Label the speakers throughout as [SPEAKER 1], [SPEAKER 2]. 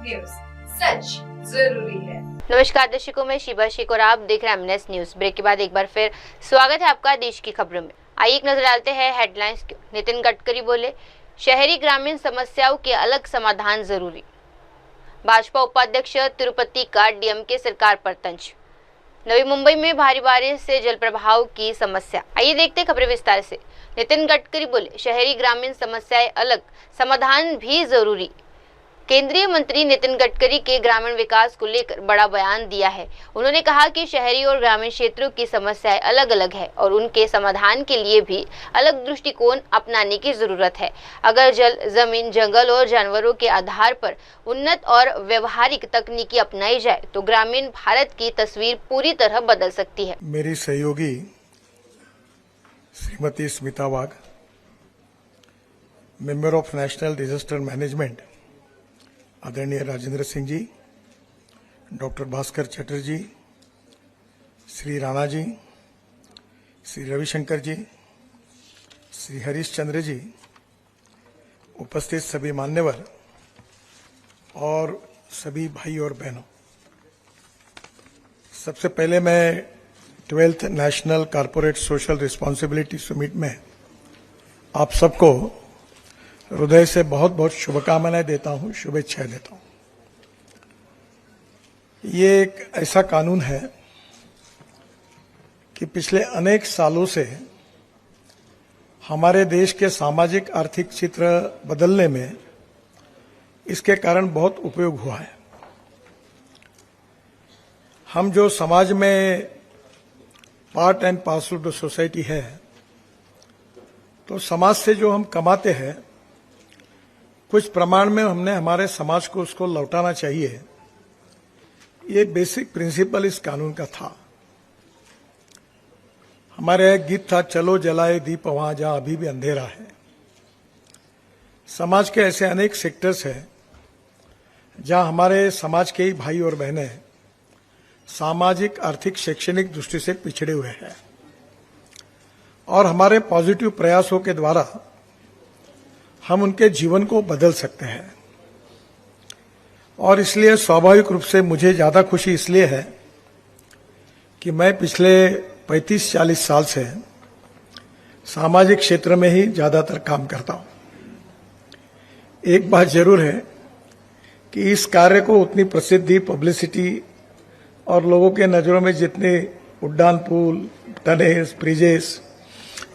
[SPEAKER 1] News, सच जरूरी है।
[SPEAKER 2] नमस्कार दर्शकों, मैं शिवा शेख और आप देख रहे हैं एमएनएस न्यूज। ब्रेक के बाद एक बार फिर स्वागत है आपका देश की खबरों में। आइए एक नजर डालते हैं हेडलाइंस की। नितिन गडकरी बोले, शहरी ग्रामीण समस्याओं के अलग समाधान जरूरी। भाजपा उपाध्यक्ष तिरुपति का डीएमके सरकार पर तंज। नवी मुंबई में भारी बारिश से जल प्रवाह की समस्या। आइए देखते हैं खबरें विस्तार से। नितिन गडकरी बोले, शहरी ग्रामीण समस्याएं अलग, समाधान भी जरूरी। केंद्रीय मंत्री नितिन गडकरी के ग्रामीण विकास को लेकर बड़ा बयान दिया है। उन्होंने कहा कि शहरी और ग्रामीण क्षेत्रों की समस्याएं अलग अलग है और उनके समाधान के लिए भी अलग दृष्टिकोण अपनाने की जरूरत है। अगर जल, जमीन, जंगल और जानवरों के आधार पर उन्नत और व्यवहारिक तकनीकी अपनाई जाए तो ग्रामीण भारत की तस्वीर पूरी तरह बदल सकती है।
[SPEAKER 3] मेरी सहयोगी Shrimati Smita Wagh, member of national disaster management आदरणीय राजेंद्र सिंह जी, डॉक्टर भास्कर चटर्जी, श्री राणा जी, श्री रविशंकर जी, श्री हरीश चंद्र जी, उपस्थित सभी मान्यवर और सभी भाई और बहनों, सबसे पहले मैं 12th national corporate social responsibility summit में आप सबको हृदय से बहुत बहुत शुभकामनाएं देता हूं, शुभेच्छाएं देता हूं। ये एक ऐसा कानून है कि पिछले अनेक सालों से हमारे देश के सामाजिक आर्थिक चित्र बदलने में इसके कारण बहुत उपयोग हुआ है। हम जो समाज में part and parcel of the society है, तो समाज से जो हम कमाते हैं कुछ प्रमाण में हमने हमारे समाज को उसको लौटाना चाहिए। ये बेसिक प्रिंसिपल इस कानून का था। हमारे एक गीत था, चलो जलाए दीप वहां जहां अभी भी अंधेरा है। समाज के ऐसे अनेक सेक्टर्स हैं जहां हमारे समाज के ही भाई और बहनें सामाजिक, आर्थिक, शैक्षणिक दृष्टि से पिछड़े हुए हैं और हमारे पॉजिटिव प्रयासों के द्वारा हम उनके जीवन को बदल सकते हैं। और इसलिए स्वाभाविक रूप से मुझे ज्यादा खुशी इसलिए है कि मैं पिछले 35-40 साल से सामाजिक क्षेत्र में ही ज्यादातर काम करता हूं। एक बात जरूर है कि इस कार्य को उतनी प्रसिद्धि, पब्लिसिटी और लोगों के नजरों में जितने उड्डान पुल, टनेल्स, ब्रिजेस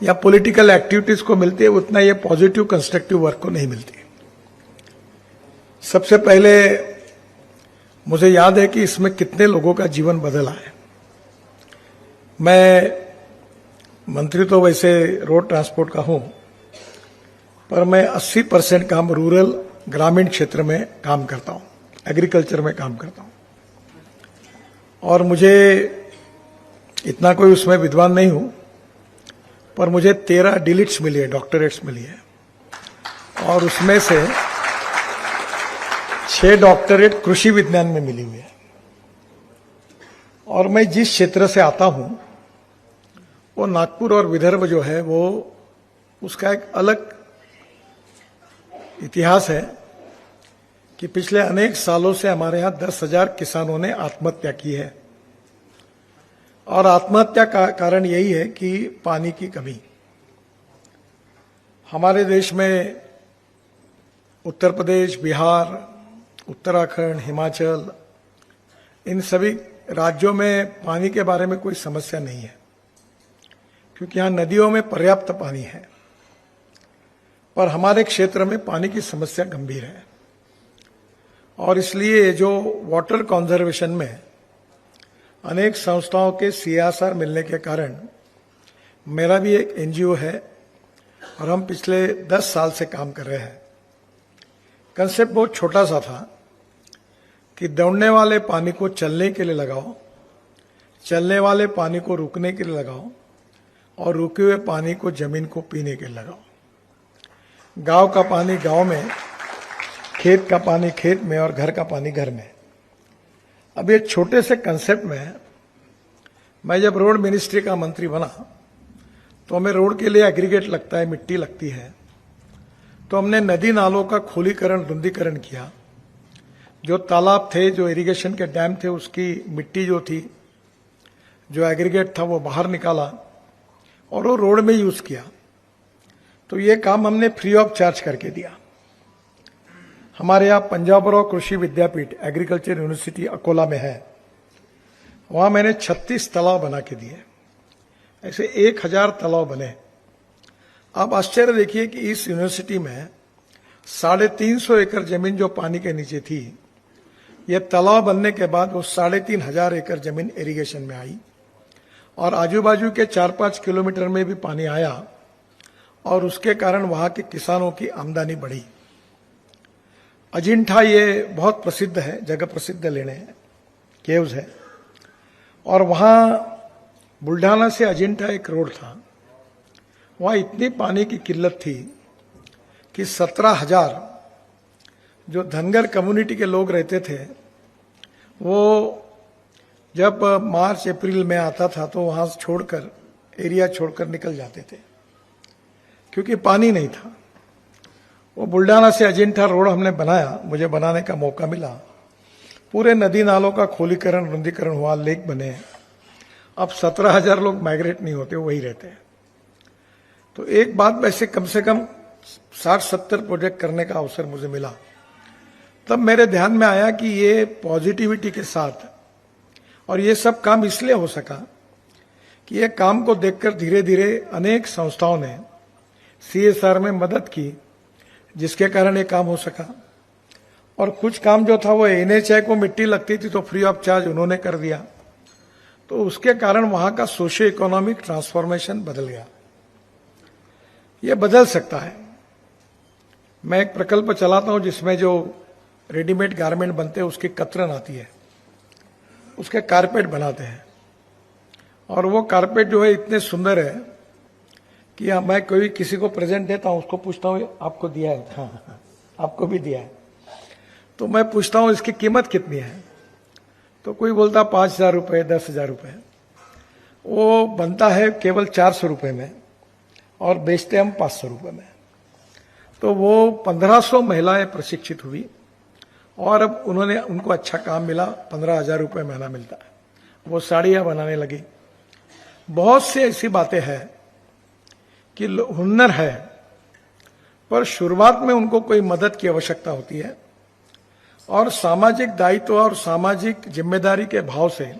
[SPEAKER 3] या पॉलिटिकल एक्टिविटीज को मिलती है, उतना ये पॉजिटिव कंस्ट्रक्टिव वर्क को नहीं मिलती। सबसे पहले मुझे याद है कि इसमें कितने लोगों का जीवन बदला है। मैं मंत्री तो वैसे रोड ट्रांसपोर्ट का हूं, पर मैं 80% काम रूरल, ग्रामीण क्षेत्र में काम करता हूं, एग्रीकल्चर में काम करता हूं। और मुझे इतना कोई उसमें विद्वान नहीं हूं, पर मुझे 13 डिलीट्स मिली है, डॉक्टरेट्स मिली है, और उसमें से 6 डॉक्टरेट कृषि विज्ञान में मिली हुई है। और मैं जिस क्षेत्र से आता हूं वो नागपुर और विदर्भ जो है वो उसका एक अलग इतिहास है कि पिछले अनेक सालों से हमारे यहां 10,000 किसानों ने आत्महत्या की है। और आत्महत्या का कारण यही है कि पानी की कमी। हमारे देश में उत्तर प्रदेश, बिहार, उत्तराखंड, हिमाचल, इन सभी राज्यों में पानी के बारे में कोई समस्या नहीं है, क्योंकि यहां नदियों में पर्याप्त पानी है। पर हमारे क्षेत्र में पानी की समस्या गंभीर है और इसलिए जो वाटर कंजर्वेशन में अनेक संस्थाओं के CSR मिलने के कारण मेरा भी एक NGO है और हम पिछले 10 साल से काम कर रहे हैं। कंसेप्ट बहुत छोटा सा था कि दौड़ने वाले पानी को चलने के लिए लगाओ, चलने वाले पानी को रुकने के लिए लगाओ और रुके हुए पानी को जमीन को पीने के लिए लगाओ। गांव का पानी गांव में, खेत का पानी खेत में और घर का पानी घर में। अब ये छोटे से कंसेप्ट में मैं जब रोड मिनिस्ट्री का मंत्री बना तो हमें रोड के लिए एग्रीगेट लगता है, मिट्टी लगती है, तो हमने नदी नालों का खोलीकरण, रुंदीकरण किया जो तालाब थे, जो इरिगेशन के डैम थे, उसकी मिट्टी जो थी, जो एग्रीगेट था, वो बाहर निकाला और वो रोड में यूज किया। तो ये काम हमने फ्री ऑफ चार्ज करके दिया। हमारे यहाँ पंजाबराव कृषि विद्यापीठ एग्रीकल्चर यूनिवर्सिटी अकोला में है, वहां मैंने 36 तालाब बना के दिए। ऐसे 1000 तालाब बने। आप आश्चर्य देखिए कि इस यूनिवर्सिटी में 350 एकड़ जमीन जो पानी के नीचे थी, ये तालाब बनने के बाद वो 3500 एकड़ जमीन इरिगेशन में आई और आजू बाजू के 4-5 किलोमीटर में भी पानी आया और उसके कारण वहां के किसानों की आमदनी बढ़ी। अजिंठा ये बहुत प्रसिद्ध है, जगह प्रसिद्ध लेने हैं, केव्स है, और वहां बुल्ढाना से अजिंठा एक रोड था। वहां इतनी पानी की किल्लत थी कि 17,000 जो धनगर कम्युनिटी के लोग रहते थे, वो जब मार्च अप्रैल में आता था तो वहां से छोड़कर, एरिया छोड़कर निकल जाते थे क्योंकि पानी नहीं था। वो बुल्ढाना से अजिंठा रोड हमने बनाया, मुझे बनाने का मौका मिला। पूरे नदी नालों का खोलीकरण, रुंदीकरण हुआ, लेक बने। अब 17,000 लोग माइग्रेट नहीं होते, वही रहते हैं। तो एक बात वैसे कम से कम 60-70 प्रोजेक्ट करने का अवसर मुझे मिला। तब मेरे ध्यान में आया कि ये पॉजिटिविटी के साथ, और ये सब काम इसलिए हो सका कि ये काम को देखकर धीरे धीरे अनेक संस्थाओं ने CSR में मदद की, जिसके कारण ये काम हो सका। और कुछ काम जो था वो NHI को मिट्टी लगती थी तो फ्री ऑफ चार्ज उन्होंने कर दिया। तो उसके कारण वहां का सोशियो इकोनॉमिक ट्रांसफॉर्मेशन बदल गया। ये बदल सकता है। मैं एक प्रकल्प चलाता हूं जिसमें जो रेडीमेड गारमेंट बनते हैं उसकी कतरन आती है, उसके कारपेट बनाते हैं, और वो कारपेट जो है इतने सुंदर है कि मैं कोई किसी को प्रेजेंट देता हूं, उसको पूछता हूं आपको दिया है? हाँ, आपको भी दिया है। तो मैं पूछता हूं इसकी कीमत कितनी है, तो कोई बोलता 5,000 रुपए, 10,000 रुपए। वो बनता है केवल 400 रुपए में और बेचते हम 500 रुपए में। तो वो 1500 महिलाएं प्रशिक्षित हुई और अब उनको अच्छा काम मिला, 15,000 रुपए महीना मिलता है। वो साड़ियां बनाने लगी। बहुत सी ऐसी बातें हैं कि हुनर है, पर शुरुआत में उनको कोई मदद की आवश्यकता होती है, और सामाजिक दायित्व और सामाजिक जिम्मेदारी के भाव से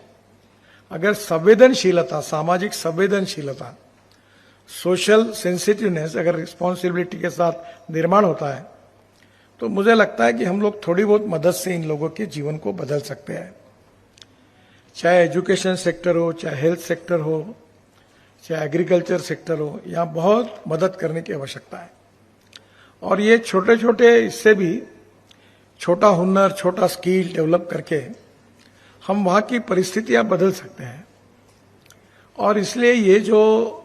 [SPEAKER 3] अगर संवेदनशीलता, सामाजिक संवेदनशीलता, सोशल सेंसिटिवनेस अगर रिस्पॉन्सिबिलिटी के साथ निर्माण होता है, तो मुझे लगता है कि हम लोग थोड़ी बहुत मदद से इन लोगों के जीवन को बदल सकते हैं। चाहे एजुकेशन सेक्टर हो, चाहे हेल्थ सेक्टर हो, चाहे एग्रीकल्चर सेक्टर हो, यहाँ बहुत मदद करने की आवश्यकता है। और ये छोटे छोटे, इससे भी छोटा हुनर, छोटा स्किल डेवलप करके हम वहां की परिस्थितियां बदल सकते हैं। और इसलिए ये जो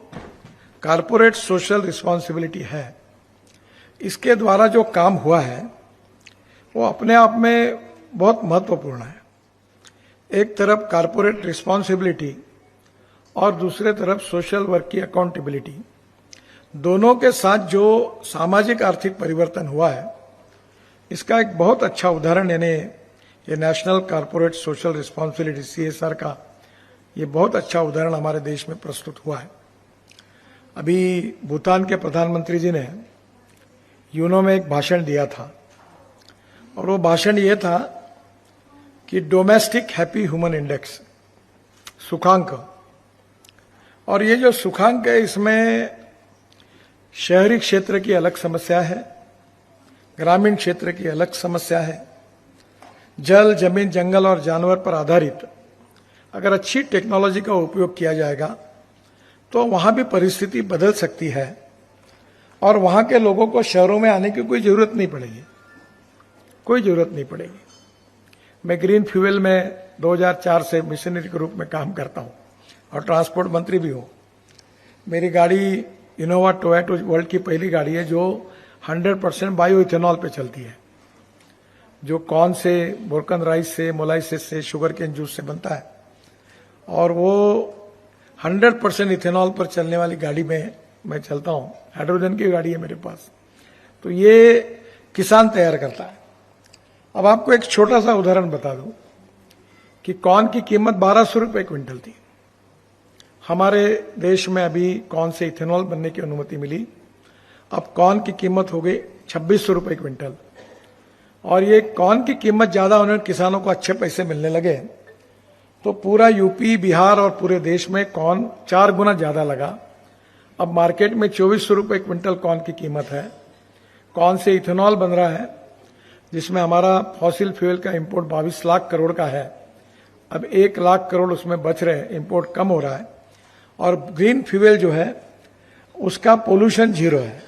[SPEAKER 3] कारपोरेट सोशल रिस्पॉन्सिबिलिटी है, इसके द्वारा जो काम हुआ है वो अपने आप में बहुत महत्वपूर्ण है। एक तरफ कारपोरेट रिस्पॉन्सिबिलिटी और दूसरे तरफ सोशल वर्क की अकाउंटेबिलिटी, दोनों के साथ जो सामाजिक आर्थिक परिवर्तन हुआ है, इसका एक बहुत अच्छा उदाहरण, यानी ये national corporate social responsibility CSR का ये बहुत अच्छा उदाहरण हमारे देश में प्रस्तुत हुआ है। अभी भूटान के प्रधानमंत्री जी ने यूनो में एक भाषण दिया था, और वो भाषण ये था कि डोमेस्टिक हैप्पी ह्यूमन इंडेक्स, सूचकांक, और ये जो सूचकांक है इसमें शहरी क्षेत्र की अलग समस्या है, ग्रामीण क्षेत्र की अलग समस्या है। जल, जमीन, जंगल और जानवर पर आधारित अगर अच्छी टेक्नोलॉजी का उपयोग किया जाएगा तो वहां भी परिस्थिति बदल सकती है और वहां के लोगों को शहरों में आने की कोई जरूरत नहीं पड़ेगी, कोई जरूरत नहीं पड़ेगी। मैं ग्रीन फ्यूल में 2004 से मिशनरी के रूप में काम करता हूं और ट्रांसपोर्ट मंत्री भी हूं। मेरी गाड़ी इनोवा टोयोटा वर्ल्ड की पहली गाड़ी है जो 100% बायो इथेनॉल पे चलती है, जो कॉर्न से, बोरकन राइस से, मोलाइसिस से, शुगर केन जूस से बनता है, और वो 100% इथेनॉल पर चलने वाली गाड़ी में मैं चलता हूं। हाइड्रोजन की गाड़ी है मेरे पास। तो ये किसान तैयार करता है अब आपको एक छोटा सा उदाहरण बता दूं कि कॉर्न की कीमत 1200 रुपए क्विंटल थी। हमारे देश में अभी कॉर्न से इथेनॉल बनने की अनुमति मिली। अब कॉर्न की कीमत हो गई 2600 रुपए क्विंटल। और ये कॉर्न की कीमत ज्यादा होने किसानों को अच्छे पैसे मिलने लगे तो पूरा यूपी, बिहार और पूरे देश में कॉर्न 4 गुना ज्यादा लगा। अब मार्केट में 2400 रुपए क्विंटल कॉर्न की कीमत है। कॉर्न से इथेनॉल बन रहा है जिसमें हमारा फॉसिल फ्यूल का इंपोर्ट 22 लाख करोड़ का है। अब 1 लाख करोड़ उसमें बच रहे हैं, इंपोर्ट कम हो रहा है। और ग्रीन फ्यूल जो है उसका पोल्यूशन 0 है।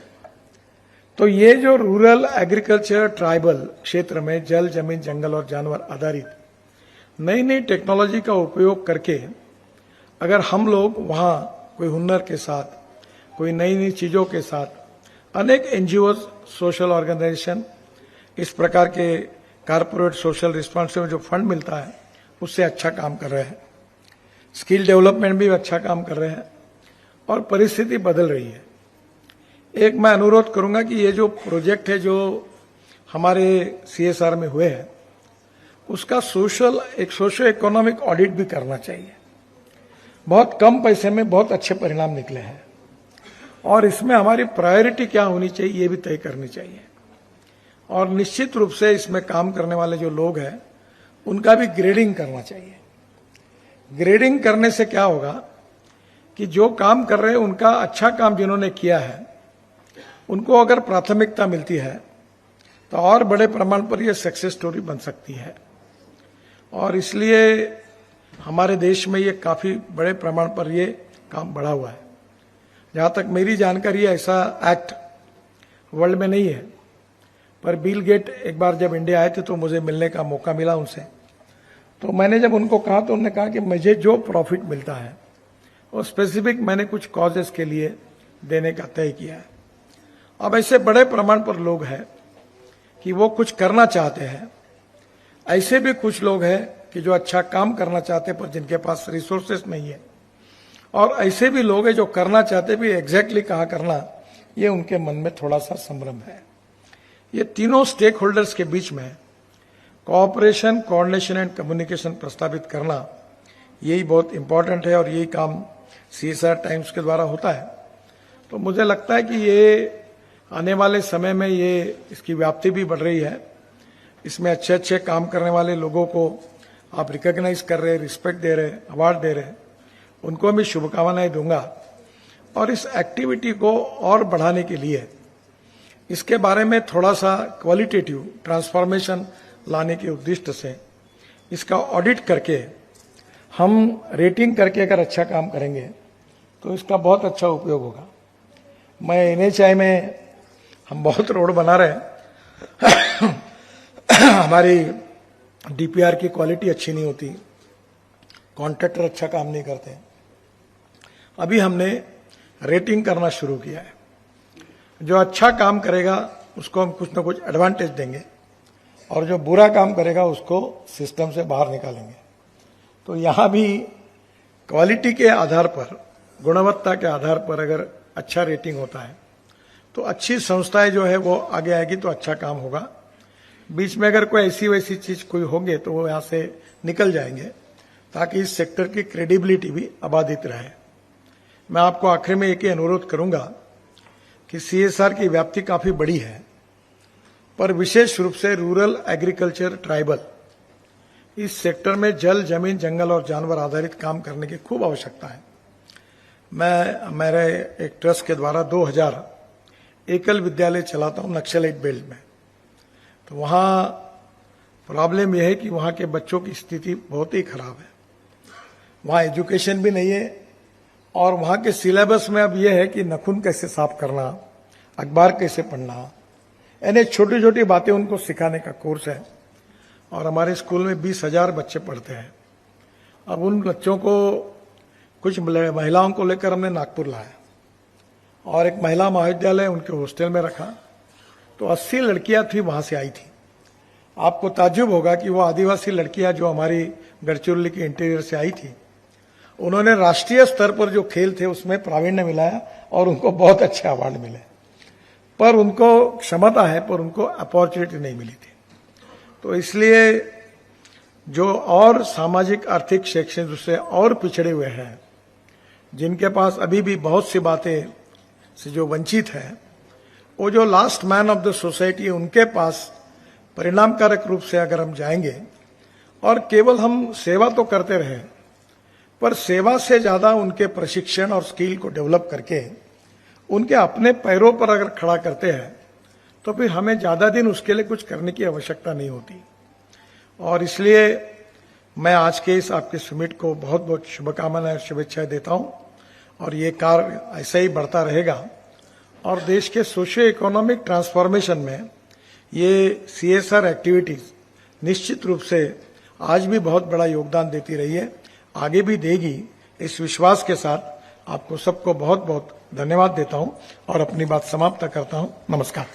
[SPEAKER 3] तो ये जो रूरल एग्रीकल्चर ट्राइबल क्षेत्र में जल, जमीन, जंगल और जानवर आधारित नई नई टेक्नोलॉजी का उपयोग करके अगर हम लोग वहां कोई हुनर के साथ, कोई नई नई चीजों के साथ अनेक एनजीओ, सोशल ऑर्गेनाइजेशन, इस प्रकार के कारपोरेट सोशल रिस्पॉन्सिबिलिटी जो फंड मिलता है उससे अच्छा काम कर रहे हैं। स्किल डेवलपमेंट भी अच्छा काम कर रहे हैं और परिस्थिति बदल रही है। एक मैं अनुरोध करूंगा कि ये जो प्रोजेक्ट है जो हमारे सीएसआर में हुए हैं उसका सोशो इकोनॉमिक ऑडिट भी करना चाहिए। बहुत कम पैसे में बहुत अच्छे परिणाम निकले हैं और इसमें हमारी प्रायोरिटी क्या होनी चाहिए ये भी तय करनी चाहिए। और निश्चित रूप से इसमें काम करने वाले जो लोग हैं उनका भी ग्रेडिंग करना चाहिए। ग्रेडिंग करने से क्या होगा कि जो काम कर रहे हैं उनका अच्छा काम जिन्होंने किया है उनको अगर प्राथमिकता मिलती है तो और बड़े प्रमाण पर यह सक्सेस स्टोरी बन सकती है। और इसलिए हमारे देश में ये काफी बड़े प्रमाण पर ये काम बढ़ा हुआ है। जहां तक मेरी जानकारी है ऐसा एक्ट वर्ल्ड में नहीं है, पर बिल गेट एक बार जब इंडिया आए थे तो मुझे मिलने का मौका मिला उनसे। तो मैंने जब उनको कहा तो उन्होंने कहा कि मुझे जो प्रॉफिट मिलता है वो स्पेसिफिक मैंने कुछ कॉजेस के लिए देने का तय किया है। अब ऐसे बड़े प्रमाण पर लोग हैं कि वो कुछ करना चाहते हैं। ऐसे भी कुछ लोग हैं कि जो अच्छा काम करना चाहते हैं पर जिनके पास रिसोर्सेस नहीं है। और ऐसे भी लोग हैं जो करना चाहते भी एग्जैक्टली कहाँ करना ये उनके मन में थोड़ा सा संभ्रम है। ये तीनों स्टेक होल्डर्स के बीच में कोऑपरेशन, कोऑर्डिनेशन एंड कम्युनिकेशन प्रस्तावित करना यही बहुत इंपॉर्टेंट है और यही काम सीएसआर टाइम्स के द्वारा होता है। तो मुझे लगता है कि ये आने वाले समय में ये इसकी व्याप्ति भी बढ़ रही है। इसमें अच्छे अच्छे काम करने वाले लोगों को आप रिकॉग्नाइज कर रहे, रिस्पेक्ट दे रहे, अवार्ड दे रहे, उनको भी शुभकामनाएं दूंगा। और इस एक्टिविटी को और बढ़ाने के लिए इसके बारे में थोड़ा सा क्वालिटेटिव ट्रांसफॉर्मेशन लाने के उद्देश्य से इसका ऑडिट करके हम रेटिंग करके अगर अच्छा काम करेंगे तो इसका बहुत अच्छा उपयोग होगा। मैं एनएचआई में हम बहुत रोड बना रहे हैं हमारी डीपीआर की क्वालिटी अच्छी नहीं होती, कॉन्ट्रैक्टर अच्छा काम नहीं करते। अभी हमने रेटिंग करना शुरू किया है। जो अच्छा काम करेगा उसको हम कुछ ना कुछ एडवांटेज देंगे और जो बुरा काम करेगा उसको सिस्टम से बाहर निकालेंगे। तो यहां भी क्वालिटी के आधार पर, गुणवत्ता के आधार पर अगर अच्छा रेटिंग होता है तो अच्छी संस्थाएं जो है वो आगे आएगी तो अच्छा काम होगा। बीच में अगर कोई ऐसी वैसी चीज कोई होंगे तो वो यहां से निकल जाएंगे ताकि इस सेक्टर की क्रेडिबिलिटी भी अबाधित रहे। मैं आपको आखिर में एक ही अनुरोध करूंगा कि सीएसआर की व्याप्ति काफी बड़ी है पर विशेष रूप से रूरल एग्रीकल्चर ट्राइबल इस सेक्टर में जल, जमीन, जंगल और जानवर आधारित काम करने की खूब आवश्यकता है। मैं मेरे एक ट्रस्ट के द्वारा 2000 एकल विद्यालय चलाता हूं नक्सलाइट बेल्ट में। तो वहां प्रॉब्लम यह है कि वहां के बच्चों की स्थिति बहुत ही खराब है। वहां एजुकेशन भी नहीं है और वहां के सिलेबस में अब यह है कि नाखून कैसे साफ करना, अखबार कैसे पढ़ना, यानी छोटी छोटी बातें उनको सिखाने का कोर्स है। और हमारे स्कूल में 20,000 बच्चे पढ़ते हैं। अब उन बच्चों को कुछ महिलाओं को लेकर हमने नागपुर लाया और एक महिला महाविद्यालय उनके हॉस्टल में रखा। तो 80 लड़कियां थी वहां से आई थी। आपको ताज्जुब होगा कि वो आदिवासी लड़कियां जो हमारी गढ़चिरौली के इंटीरियर से आई थी, उन्होंने राष्ट्रीय स्तर पर जो खेल थे उसमें प्रावीण्य मिलाया और उनको बहुत अच्छे अवार्ड मिले। पर उनको क्षमता है पर उनको अपॉर्चुनिटी नहीं मिली थी। तो इसलिए जो और सामाजिक आर्थिक शैक्षणिक रूप से और पिछड़े हुए हैं, जिनके पास अभी भी बहुत सी बातें से जो वंचित है, वो जो last man of the society, उनके पास परिणामकारक रूप से अगर हम जाएंगे और केवल हम सेवा तो करते रहे, पर सेवा से ज्यादा उनके प्रशिक्षण और स्किल को डेवलप करके उनके अपने पैरों पर अगर खड़ा करते हैं, तो फिर हमें ज्यादा दिन उसके लिए कुछ करने की आवश्यकता नहीं होती। और इसलिए मैं आज के इस आपके समिट को बहुत बहुत शुभकामनाएं और शुभेच्छाएं देता हूं, और ये कार्य ऐसा ही बढ़ता रहेगा और देश के सोशियो इकोनॉमिक ट्रांसफॉर्मेशन में ये CSR एक्टिविटीज निश्चित रूप से आज भी बहुत बड़ा योगदान देती रही है, आगे भी देगी। इस विश्वास के साथ आपको सबको बहुत बहुत धन्यवाद देता हूं और अपनी बात समाप्त करता हूं। नमस्कार।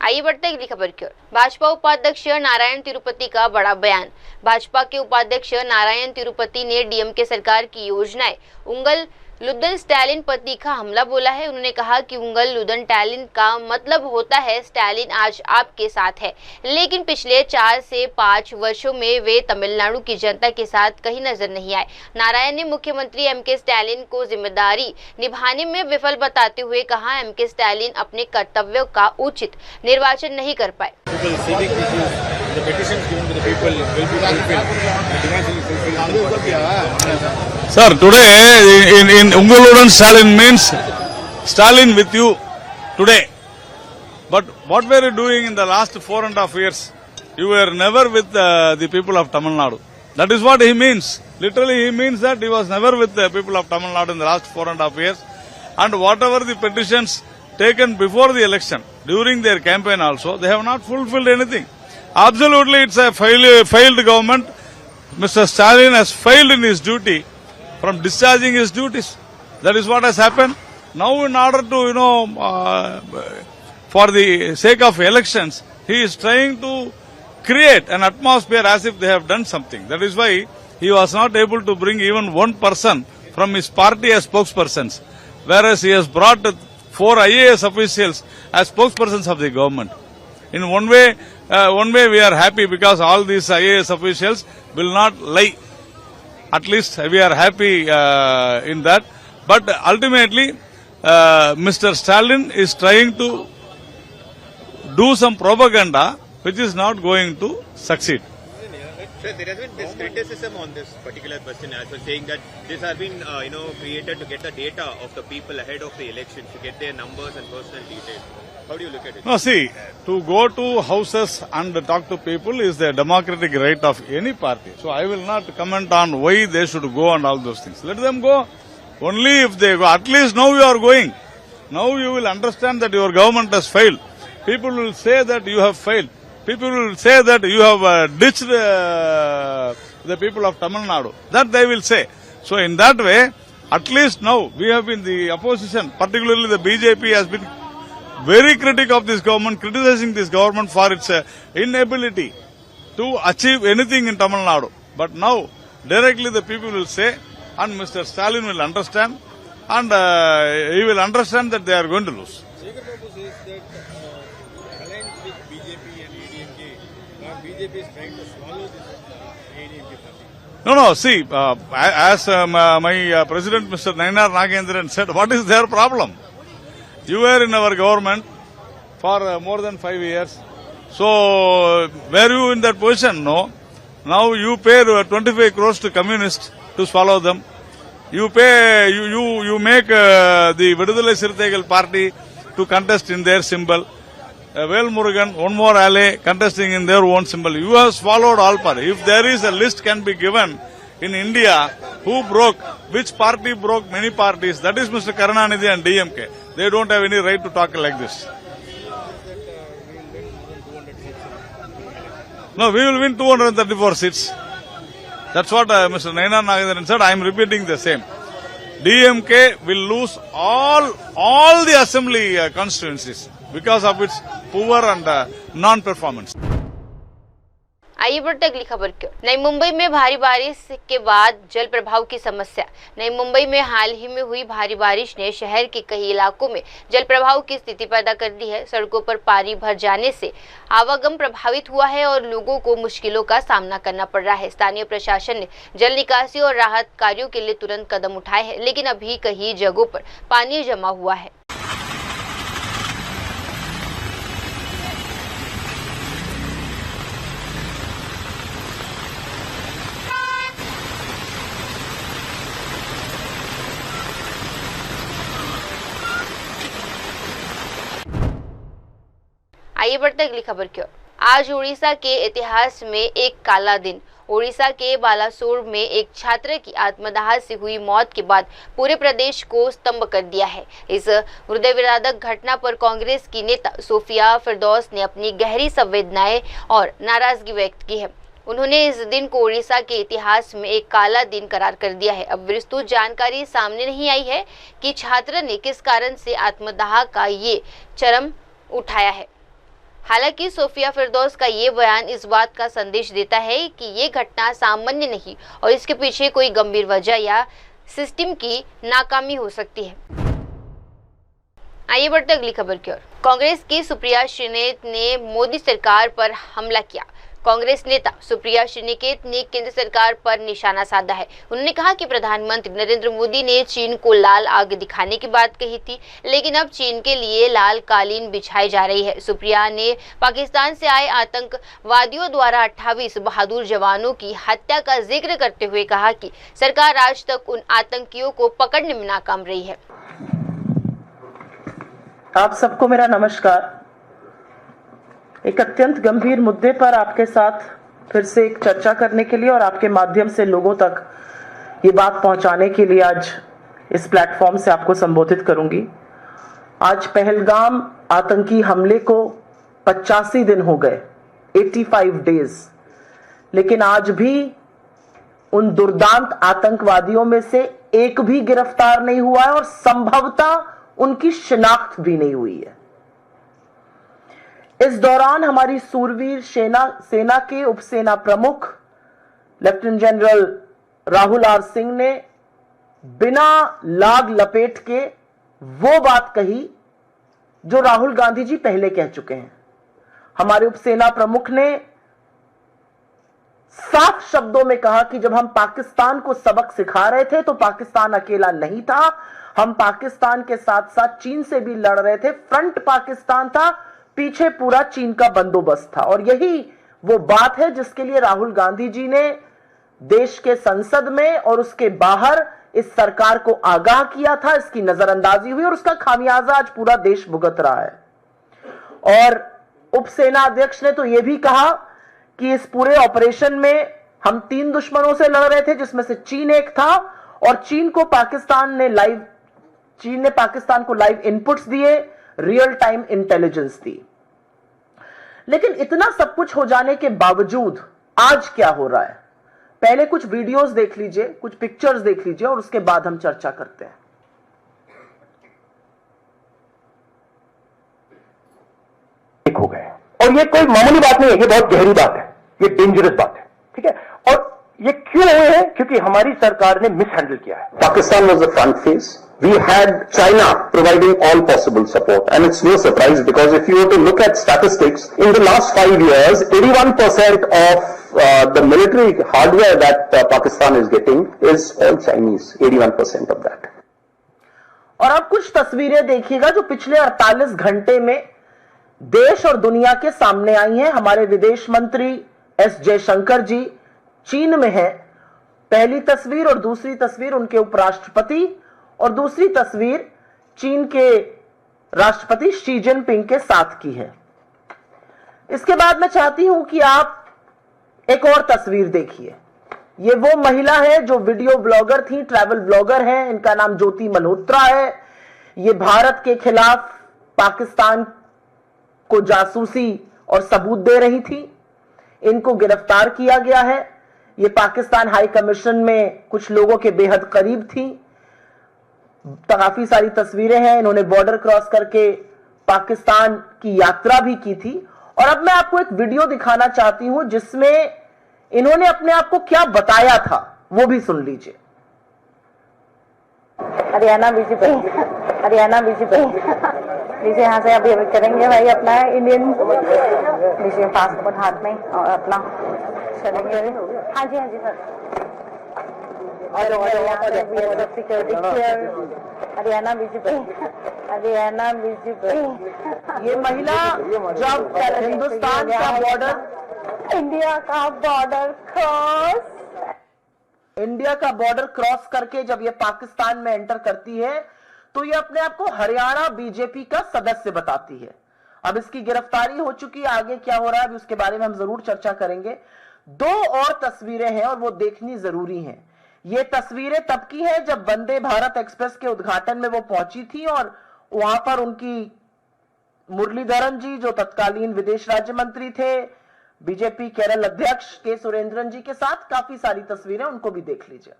[SPEAKER 2] आइए बढ़ते अगली खबर की ओर। भाजपा उपाध्यक्ष नारायण तिरुपति का बड़ा बयान। भाजपा के उपाध्यक्ष नारायण तिरुपति ने डीएमके सरकार की योजनाएं उंगल लुदन स्टालिन पर तीखा हमला बोला है। उन्होंने कहा कि उंगल लुदन टैलिन का मतलब होता है स्टालिन आज आपके साथ है, लेकिन पिछले 4 से 5 वर्षों में वे तमिलनाडु की जनता के साथ कहीं नजर नहीं आए। नारायण ने मुख्यमंत्री एमके स्टालिन को जिम्मेदारी निभाने में विफल बताते हुए कहा, एमके स्टालिन अपने कर्तव्यों का उचित निर्वाचन नहीं कर पाए।
[SPEAKER 4] Sir, today in Unguludan Stalin means Stalin with you today. But what were you doing in the last 4.5 years? You were never with the people of Tamil Nadu. That is what he means. Literally he means that he was never with the people of Tamil Nadu in the last 4.5 years. And whatever the petitions taken before the election, during their campaign also, they have not fulfilled anything. Absolutely, it's a failed government. Mr. Stalin has failed in his duty from discharging his duties. That is what has happened. Now in order to, for the sake of elections, he is trying to create an atmosphere as if they have done something. That is why he was not able to bring even one person from his party as spokespersons, whereas he has brought 4 IAS officials as spokespersons of the government. In one way we are happy because all these IAS officials will not lie. At least we are happy in that. But ultimately, Mr. Stalin is trying to do some propaganda which is not going to succeed.
[SPEAKER 5] Sir, there has been this criticism on this particular question as well, saying that this has been created to get the data of the people ahead of the elections, to get their numbers and personal details. How do you look at it?
[SPEAKER 4] No, see, to go to houses and talk to people is the democratic right of any party. So I will not comment on why they should go and all those things. Let them go. Only if they go. At least now you are going. Now you will understand that your government has failed. People will say that you have failed. People will say that you have ditched the people of Tamil Nadu. That they will say. So in that way, at least now we have been the opposition, particularly the BJP has been very critical of this government, criticizing this government for its inability to achieve anything in Tamil Nadu. But now, directly the people will say, and Mr. Stalin will understand, and he will understand that they are going to lose.
[SPEAKER 5] Shekhar Babu says that alliance with BJP and ADMK, now BJP is trying to swallow this ADMK party.
[SPEAKER 4] No, see, as my President Mr. Nainar Nagendran said, what is their problem? You were in our government for more than 5 years. So, were you in that position? No. Now you pay 25 crores to communists to swallow them. You pay, you make the Vidudalai Sirthaigal party to contest in their symbol. Vel Murugan, one more ally contesting in their own symbol. You have swallowed all party. If there is a list can be given in India, who broke, which party broke many parties, that is Mr. Karunanidhi and DMK. They don't have any right to talk like this. No, we will win 234 seats. That's what Mr. Nainar Nagendran said. I am repeating the same. DMK will lose all the assembly constituencies because of its poor and non-performance.
[SPEAKER 2] आइए बढ़ते अगली खबर की ओर। नई मुंबई में भारी बारिश के बाद जल प्रभाव की समस्या। नई मुंबई में हाल ही में हुई भारी बारिश ने शहर के कई इलाकों में जल प्रभाव की स्थिति पैदा कर दी है। सड़कों पर पानी भर जाने से आवागमन प्रभावित हुआ है और लोगों को मुश्किलों का सामना करना पड़ रहा है। स्थानीय प्रशासन ने जल निकासी और राहत कार्यों के लिए तुरंत कदम उठाए हैं, लेकिन अभी कई जगहों पर पानी जमा हुआ है। आइए बढ़ते अगली खबर की ओर। आज उड़ीसा के इतिहास में एक काला दिन। उड़ीसा के बालासोर में एक छात्र की आत्मदाह से हुई मौत के बाद पूरे प्रदेश को स्तंभ कर दिया है। इस हृदय विदारक घटना पर कांग्रेस की नेता सोफिया फिरदौस ने अपनी गहरी संवेदनाएं और नाराजगी व्यक्त की है। उन्होंने इस दिन को उड़ीसा के इतिहास में एक काला दिन करार कर दिया है। अब विस्तृत जानकारी सामने नहीं आई है कि छात्र ने किस कारण से आत्मदाह का ये चरम उठाया है। हालांकि सोफिया फिरदौस का ये बयान इस बात का संदेश देता है कि ये घटना सामान्य नहीं और इसके पीछे कोई गंभीर वजह या सिस्टम की नाकामी हो सकती है। आइए बढ़ते अगली खबर की ओर। कांग्रेस की सुप्रिया श्रीनेत ने मोदी सरकार पर हमला किया। कांग्रेस नेता सुप्रिया श्रीनेत ने केंद्र सरकार पर निशाना साधा है। उन्होंने कहा कि प्रधानमंत्री नरेंद्र मोदी ने चीन को लाल आग दिखाने की बात कही थी, लेकिन अब चीन के लिए लाल कालीन बिछाई जा रही है। सुप्रिया ने पाकिस्तान से आए आतंकवादियों द्वारा 28 बहादुर जवानों की हत्या का जिक्र करते हुए कहा कि सरकार आज तक उन आतंकियों को पकड़ने में नाकाम रही है।
[SPEAKER 6] आप सबको मेरा नमस्कार। एक अत्यंत गंभीर मुद्दे पर आपके साथ फिर से एक चर्चा करने के लिए और आपके माध्यम से लोगों तक ये बात पहुंचाने के लिए आज इस प्लेटफॉर्म से आपको संबोधित करूंगी। आज पहलगाम आतंकी हमले को 85 दिन हो गए, 85 डेज, लेकिन आज भी उन दुर्दांत आतंकवादियों में से एक भी गिरफ्तार नहीं हुआ है और संभवतः उनकी शिनाख्त भी नहीं हुई है। इस दौरान हमारी सूरवीर सेना के उपसेना प्रमुख lieutenant general Rahul R Singh ने बिना लाग लपेट के वो बात कही जो राहुल गांधी जी पहले कह चुके हैं। हमारे उपसेना प्रमुख ने साफ शब्दों में कहा कि जब हम पाकिस्तान को सबक सिखा रहे थे तो पाकिस्तान अकेला नहीं था, हम पाकिस्तान के साथ साथ चीन से भी लड़ रहे थे। फ्रंट पाकिस्तान था, पीछे पूरा चीन का बंदोबस्त था। और यही वो बात है जिसके लिए राहुल गांधी जी ने देश के संसद में और उसके बाहर इस सरकार को आगाह किया था। इसकी नजरअंदाजी हुई और उसका खामियाजा आज पूरा देश भुगत रहा है। और उपसेना अध्यक्ष ने तो यह भी कहा कि इस पूरे ऑपरेशन में हम 3 दुश्मनों से लड़ रहे थे, जिसमें से चीन एक था और चीन ने पाकिस्तान को लाइव इनपुट्स दिए, रियल टाइम इंटेलिजेंस दी। लेकिन इतना सब कुछ हो जाने के बावजूद आज क्या हो रहा है, पहले कुछ वीडियोस देख लीजिए, कुछ पिक्चर्स देख लीजिए और उसके बाद हम चर्चा करते हैं।
[SPEAKER 7] हो गए और ये कोई मामूली बात नहीं है, ये बहुत गहरी बात है, ये डेंजरस बात है, ठीक है। और ये क्यों हुए हैं? क्योंकि हमारी सरकार ने मिसहैंडल किया है।
[SPEAKER 8] Pakistan was the front face. We had China providing all possible support, and it's no surprise because if you were to look at statistics, in the last 5 years, 81% of the military hardware that Pakistan is getting is all Chinese. 81% of that.
[SPEAKER 6] और अब कुछ तस्वीरें देखिएगा जो पिछले 48 घंटे में देश और दुनिया के सामने आई हैं। हमारे विदेश मंत्री एस जयशंकर जी चीन में हैं। पहली तस्वीर और दूसरी तस्वीर उनके उपराष्ट्रपति और दूसरी तस्वीर चीन के राष्ट्रपति शी जिनपिंग के साथ की है। इसके बाद मैं चाहती हूं कि आप एक और तस्वीर देखिए। ये वो महिला है जो वीडियो ब्लॉगर थी, ट्रैवल ब्लॉगर हैं, इनका नाम ज्योति मल्होत्रा है। ये भारत के खिलाफ पाकिस्तान को जासूसी और सबूत दे रही थी। इनको गिरफ्तार किया गया है। ये पाकिस्तान हाई कमीशन में कुछ लोगों के बेहद करीब थी। काफी सारी तस्वीरें हैं। इन्होंने बॉर्डर क्रॉस करके पाकिस्तान की यात्रा भी की थी और अब मैं आपको एक वीडियो दिखाना चाहती हूं जिसमें इन्होंने अपने आप को क्या बताया था, वो भी सुन लीजिए।
[SPEAKER 9] हरियाणा बीजेपी, हरियाणा बीजेपी लीजिए, यहाँ से अभी करेंगे भाई अपना इंडियन, लीजिए पासपोर्ट हाथ में और अपना चलेंगे। हाँ जी सर। और security clear, Haryana BJP, Haryana BJP.
[SPEAKER 6] ये महिला जब हिंदुस्तान का बॉर्डर,
[SPEAKER 9] इंडिया का बॉर्डर क्रॉस,
[SPEAKER 6] इंडिया का बॉर्डर क्रॉस करके जब ये पाकिस्तान में एंटर करती है तो ये अपने आप को हरियाणा बीजेपी का सदस्य बताती है। अब इसकी गिरफ्तारी हो चुकी है, आगे क्या हो रहा है अभी उसके बारे में हम जरूर चर्चा करेंगे। 2 और तस्वीरें हैं और वो देखनी जरूरी हैं। ये तस्वीरें तब की हैं जब वंदे भारत एक्सप्रेस के उद्घाटन में वो पहुंची थी और वहां पर उनकी मुरलीधरन जी जो तत्कालीन विदेश राज्य मंत्री थे, बीजेपी केरल अध्यक्ष के सुरेंद्रन जी के साथ काफी सारी तस्वीरें, उनको भी देख लीजिए।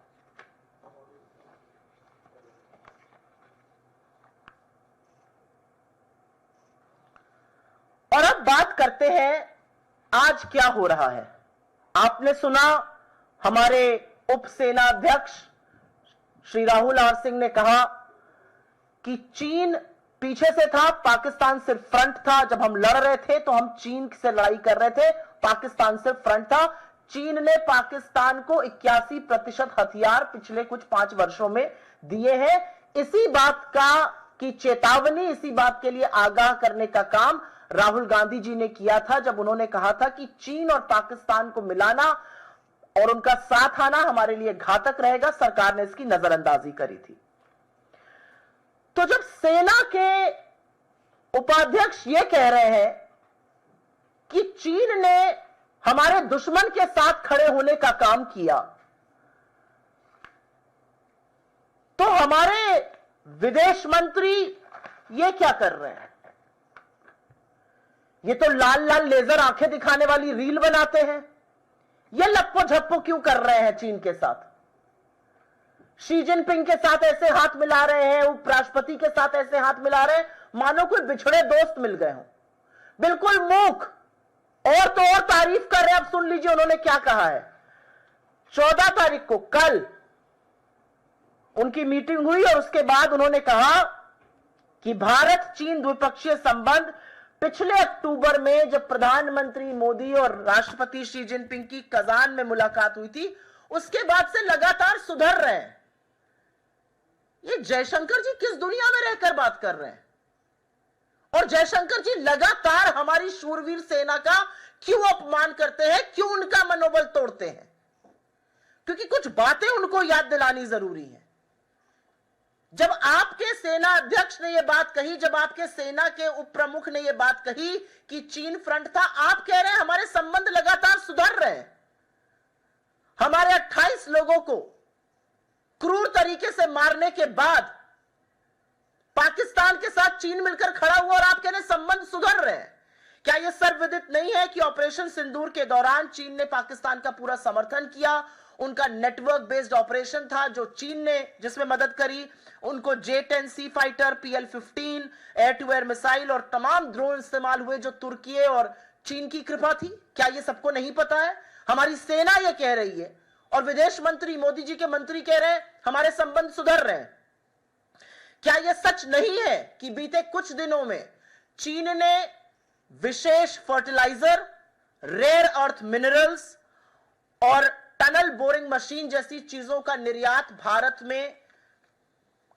[SPEAKER 6] और अब बात करते हैं आज क्या हो रहा है। आपने सुना हमारे उप सेना अध्यक्ष श्री राहुल आर सिंह ने कहा कि चीन पीछे से था, पाकिस्तान सिर्फ फ्रंट था। जब हम लड़ रहे थे तो हम चीन से लड़ाई कर रहे थे, पाकिस्तान सिर्फ फ्रंट था। चीन ने पाकिस्तान को 81% हथियार पिछले कुछ 5 वर्षों में दिए हैं। इसी बात का की चेतावनी, इसी बात के लिए आगाह करने का काम राहुल गांधी जी ने किया था जब उन्होंने कहा था कि चीन और पाकिस्तान को मिलाना और उनका साथ आना हमारे लिए घातक रहेगा। सरकार ने इसकी नजरअंदाजी करी थी। तो जब सेना के उपाध्यक्ष ये कह रहे हैं कि चीन ने हमारे दुश्मन के साथ खड़े होने का काम किया, तो हमारे विदेश मंत्री ये क्या कर रहे हैं? ये तो लाल लाल लेजर आंखें दिखाने वाली रील बनाते हैं। ये लप्पो झप्पो क्यों कर रहे हैं चीन के साथ? शी जिनपिंग के साथ ऐसे हाथ मिला रहे हैं, उपराष्ट्रपति के साथ ऐसे हाथ मिला रहे हैं मानो कोई बिछड़े दोस्त मिल गए हों। बिल्कुल मूक। और तो और तारीफ कर रहे हैं। अब सुन लीजिए उन्होंने क्या कहा है। 14 तारीख को कल उनकी मीटिंग हुई और उसके बाद उन्होंने कहा कि भारत चीन द्विपक्षीय संबंध पिछले अक्टूबर में जब प्रधानमंत्री मोदी और राष्ट्रपति शी जिनपिंग की कजान में मुलाकात हुई थी, उसके बाद से लगातार सुधर रहे हैं। ये जयशंकर जी किस दुनिया में रहकर बात कर रहे हैं? और जयशंकर जी लगातार हमारी शूरवीर सेना का क्यों अपमान करते हैं, क्यों उनका मनोबल तोड़ते हैं? क्योंकि कुछ बातें उनको याद दिलानी जरूरी है। जब आपके सेना अध्यक्ष ने यह बात कही, जब आपके सेना के उप प्रमुख ने यह बात कही कि चीन फ्रंट था, आप कह रहे हैं हमारे संबंध लगातार सुधर रहे हैं। हमारे 28 लोगों को क्रूर तरीके से मारने के बाद पाकिस्तान के साथ चीन मिलकर खड़ा हुआ और आप कह रहे हैं संबंध सुधर रहे हैं। क्या यह सर्वविदित नहीं है कि ऑपरेशन सिंदूर के दौरान चीन ने पाकिस्तान का पूरा समर्थन किया? उनका नेटवर्क बेस्ड ऑपरेशन था जो चीन ने जिसमें मदद करी। उनको J-10 C fighter, PL-15 air to air missile और तमाम ड्रोन इस्तेमाल हुए जो तुर्की और चीन की कृपा थी। क्या यह सबको नहीं पता है? हमारी सेना यह कह रही है और विदेश मंत्री, मोदी जी के मंत्री कह रहे हैं हमारे संबंध सुधर रहे हैं। क्या यह सच नहीं है कि बीते कुछ दिनों में चीन ने विशेष फर्टिलाइजर, रेयर अर्थ मिनरल्स और टनल बोरिंग मशीन जैसी चीजों का निर्यात भारत में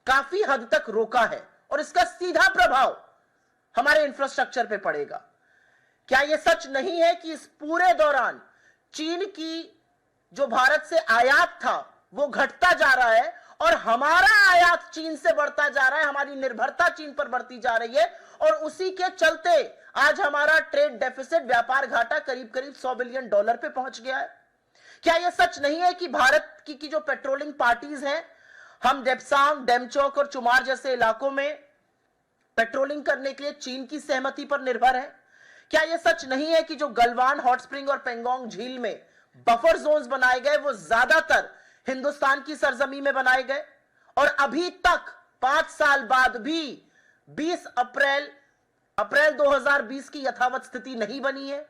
[SPEAKER 6] काफी हद तक रोका है और इसका सीधा प्रभाव हमारे इंफ्रास्ट्रक्चर पे पड़ेगा? क्या यह सच नहीं है कि इस पूरे दौरान चीन की जो भारत से आयात था वो घटता जा रहा है और हमारा आयात चीन से बढ़ता जा रहा है, हमारी निर्भरता चीन पर बढ़ती जा रही है और उसी के चलते आज हमारा ट्रेड डेफिसिट, व्यापार घाटा करीब करीब $100 बिलियन पे पहुंच गया है? क्या यह सच नहीं है कि भारत की जो पेट्रोलिंग पार्टीज हैं, हम डेप्सांग, डेमचौक और चुमार जैसे इलाकों में पेट्रोलिंग करने के लिए चीन की सहमति पर निर्भर है? क्या यह सच नहीं है कि जो गलवान, हॉट स्प्रिंग और पेंगोंग झील में बफर जोन्स बनाए गए वो ज्यादातर हिंदुस्तान की सरजमी में बनाए गए और अभी तक 5 साल बाद भी 20 अप्रैल अप्रैल 2020 की यथावत स्थिति नहीं बनी है?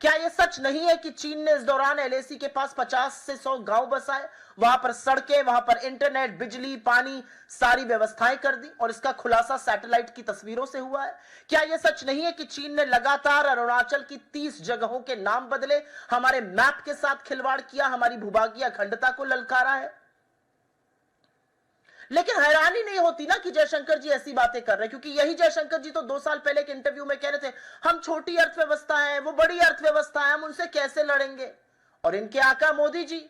[SPEAKER 6] क्या यह सच नहीं है कि चीन ने इस दौरान एलएसी के पास 50 से 100 गांव बसाए, वहां पर सड़कें, वहां पर इंटरनेट, बिजली, पानी, सारी व्यवस्थाएं कर दी, और इसका खुलासा सैटेलाइट की तस्वीरों से हुआ है? क्या यह सच नहीं है कि चीन ने लगातार अरुणाचल की 30 जगहों के नाम बदले, हमारे मैप के साथ खिलवाड़ किया, हमारी भूभागीय अखंडता को ललकारा है? लेकिन हैरानी नहीं होती ना कि जयशंकर जी ऐसी बातें कर रहे हैं, क्योंकि यही जयशंकर जी तो 2 साल पहले के इंटरव्यू में कह रहे थे, हम छोटी अर्थव्यवस्था है, वो बड़ी अर्थव्यवस्था है, हम उनसे कैसे लड़ेंगे। और इनके आका मोदी जी,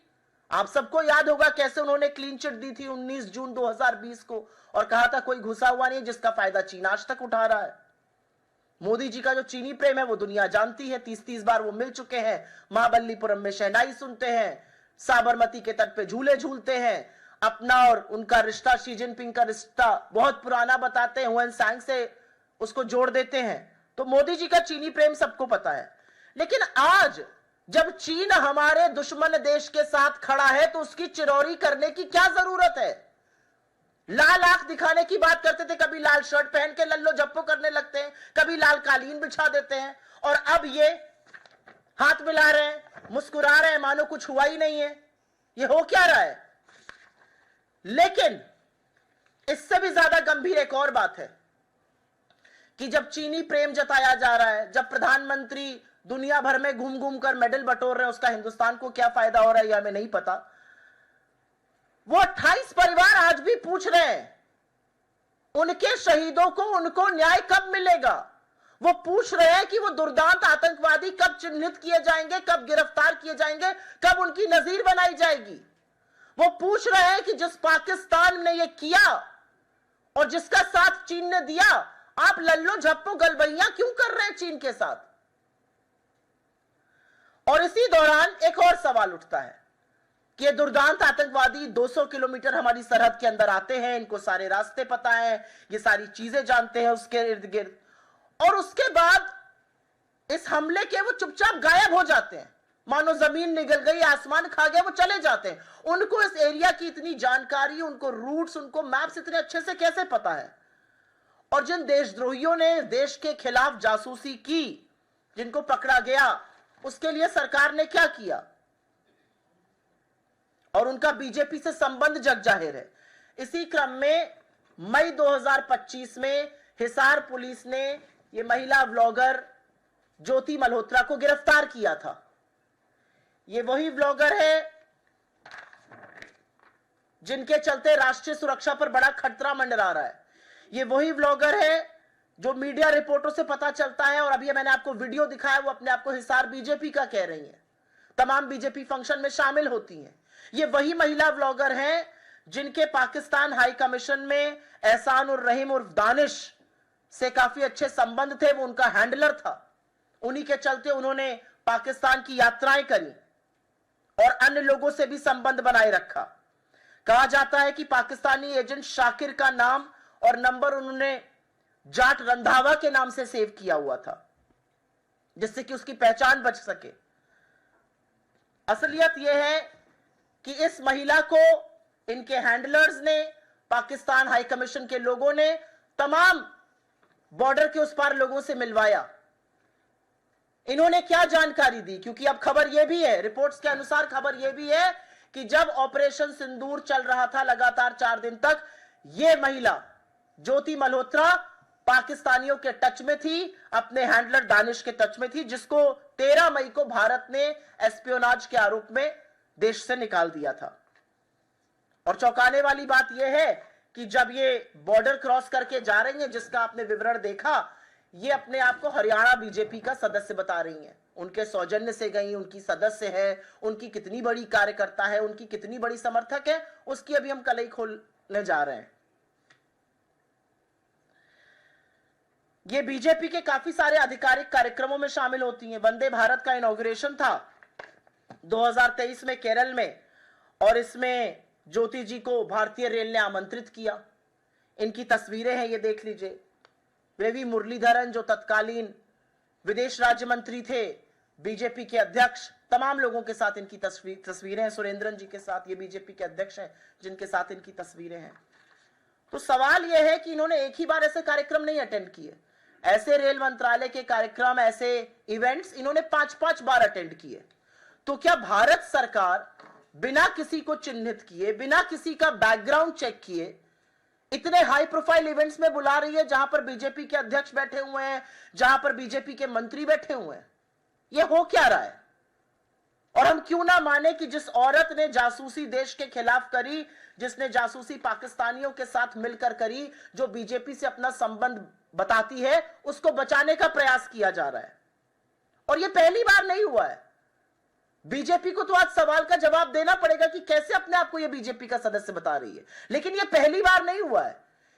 [SPEAKER 6] आप सबको याद होगा कैसे उन्होंने क्लीन चिट दी थी 19 जून 2020 को, और कहा था कोई घुसा हुआ नहीं जिसका फायदा चीन आज तक उठा रहा है। मोदी जी का जो चीनी प्रेम है वो दुनिया जानती है। 30-30 बार वो मिल चुके हैं, महाबलीपुरम में शहनाई सुनते हैं, साबरमती के तट पे झूले झूलते हैं, अपना और उनका रिश्ता, शी जिनपिंग का रिश्ता बहुत पुराना बताते हैं, हुएन सांग से उसको जोड़ देते हैं। तो मोदी जी का चीनी प्रेम सबको पता है। लेकिन आज जब चीन हमारे दुश्मन देश के साथ खड़ा है तो उसकी चिरौरी करने की क्या जरूरत है? लाल आंख दिखाने की बात करते थे, कभी लाल शर्ट पहन के लल्लो झप्पो करने लगते हैं, कभी लाल कालीन बिछा देते हैं, और अब ये हाथ मिला रहे हैं, मुस्कुरा रहे हैं, मानो कुछ हुआ ही नहीं है। ये हो क्या रहा है? लेकिन इससे भी ज्यादा गंभीर एक और बात है कि जब चीनी प्रेम जताया जा रहा है, जब प्रधानमंत्री दुनिया भर में घूम घूम कर मेडल बटोर रहे हैं, उसका हिंदुस्तान को क्या फायदा हो रहा है यह हमें नहीं पता। वो 28 परिवार आज भी पूछ रहे हैं उनके शहीदों को, उनको न्याय कब मिलेगा। वो पूछ रहे हैं कि वो दुर्दांत आतंकवादी कब चिन्हित किए जाएंगे, कब गिरफ्तार किए जाएंगे, कब उनकी नजीर बनाई जाएगी। वो पूछ रहे हैं कि जिस पाकिस्तान ने ये किया और जिसका साथ चीन ने दिया, आप लल्लो झप्पो गलबैया क्यों कर रहे हैं चीन के साथ। और इसी दौरान एक और सवाल उठता है कि ये दुर्दांत आतंकवादी 200 किलोमीटर हमारी सरहद के अंदर आते हैं, इनको सारे रास्ते पता है, ये सारी चीजें जानते हैं उसके इर्द गिर्द, और उसके बाद इस हमले के वो चुपचाप गायब हो जाते हैं, मानो जमीन निगल गई, आसमान खा गया, वो चले जाते हैं। उनको इस एरिया की इतनी जानकारी, उनको रूट्स, उनको मैप्स इतने अच्छे से कैसे पता है। और जिन देशद्रोहियों ने देश के खिलाफ जासूसी की, जिनको पकड़ा गया, उसके लिए सरकार ने क्या किया, और उनका बीजेपी से संबंध जग जाहिर है। इसी क्रम में मई 2025 में हिसार पुलिस ने ये महिला व्लॉगर ज्योति मल्होत्रा को गिरफ्तार किया था। ये वही व्लॉगर है जिनके चलते राष्ट्रीय सुरक्षा पर बड़ा खतरा मंडरा रहा है। ये वही व्लॉगर है जो मीडिया रिपोर्टों से पता चलता है, और अभी मैंने आपको वीडियो दिखाया, वो अपने आप को हिसार बीजेपी का कह रही है, तमाम बीजेपी फंक्शन में शामिल होती हैं। ये वही महिला व्लॉगर हैं जिनके पाकिस्तान हाई कमीशन में एहसान उर रहीम उर्फ दानिश से काफी अच्छे संबंध थे, वो उनका हैंडलर था। उन्हीं के चलते उन्होंने पाकिस्तान की यात्राएं करी और अन्य लोगों से भी संबंध बनाए रखा। कहा जाता है कि पाकिस्तानी एजेंट शाकिर का नाम और नंबर उन्होंने जाट रंधावा के नाम से सेव किया हुआ था, जिससे कि उसकी पहचान बच सके। असलियत यह है कि इस महिला को इनके हैंडलर्स ने, पाकिस्तान हाई कमीशन के लोगों ने तमाम बॉर्डर के उस पार लोगों से मिलवाया। इन्होंने क्या जानकारी दी, क्योंकि अब खबर यह भी है, रिपोर्ट्स के अनुसार खबर यह भी है कि जब ऑपरेशन सिंदूर चल रहा था लगातार 4 दिन तक, यह महिला ज्योति मल्होत्रा पाकिस्तानियों के टच में थी, अपने हैंडलर दानिश के टच में थी, जिसको 13 मई को भारत ने एस्पियोनाज के आरोप में देश से निकाल दिया था। और चौंकाने वाली बात यह है कि जब ये बॉर्डर क्रॉस करके जा रही हैं, जिसका आपने विवरण देखा, ये अपने आप को हरियाणा बीजेपी का सदस्य बता रही हैं। उनके सौजन्य से गई, उनकी सदस्य है, उनकी कितनी बड़ी कार्यकर्ता है, उनकी कितनी बड़ी समर्थक है, उसकी अभी हम कलई खोलने जा रहे हैं। ये बीजेपी के काफी सारे आधिकारिक कार्यक्रमों में शामिल होती हैं। वंदे भारत का इनॉग्रेशन था 2023 में केरल में, और इसमें ज्योति जी को भारतीय रेल ने आमंत्रित किया। इनकी तस्वीरें हैं, ये देख लीजिए। वे भी मुरलीधरन, जो तत्कालीन विदेश राज्य मंत्री थे, बीजेपी के अध्यक्ष, तमाम लोगों के साथ इनकी तस्वीरें हैं। सुरेंद्रन जी के साथ, ये बीजेपी के अध्यक्ष हैं जिनके साथ इनकी तस्वीरें हैं। तो सवाल यह है कि इन्होंने एक ही बार ऐसे कार्यक्रम नहीं अटेंड किए। ऐसे रेल मंत्रालय के कार्यक्रम, ऐसे इवेंट्स इन्होंने 5-5 बार अटेंड किए। तो क्या भारत सरकार बिना किसी को चिन्हित किए, बिना किसी का बैकग्राउंड चेक किए इतने हाई प्रोफाइल इवेंट्स में बुला रही है जहां पर बीजेपी के अध्यक्ष बैठे हुए हैं, जहां पर बीजेपी के मंत्री बैठे हुए हैं? यह हो क्या रहा है? और हम क्यों ना माने कि जिस औरत ने जासूसी देश के खिलाफ करी, जिसने जासूसी पाकिस्तानियों के साथ मिलकर करी, जो बीजेपी से अपना संबंध बताती है, उसको बचाने का प्रयास किया जा रहा है। और यह पहली बार नहीं हुआ है। बीजेपी को तो आज सवाल का जवाब देना पड़ेगा कि कैसे अपने आप को यह बीजेपी का सदस्य बता रही है, लेकिन यह पहली बार नहीं हुआ है।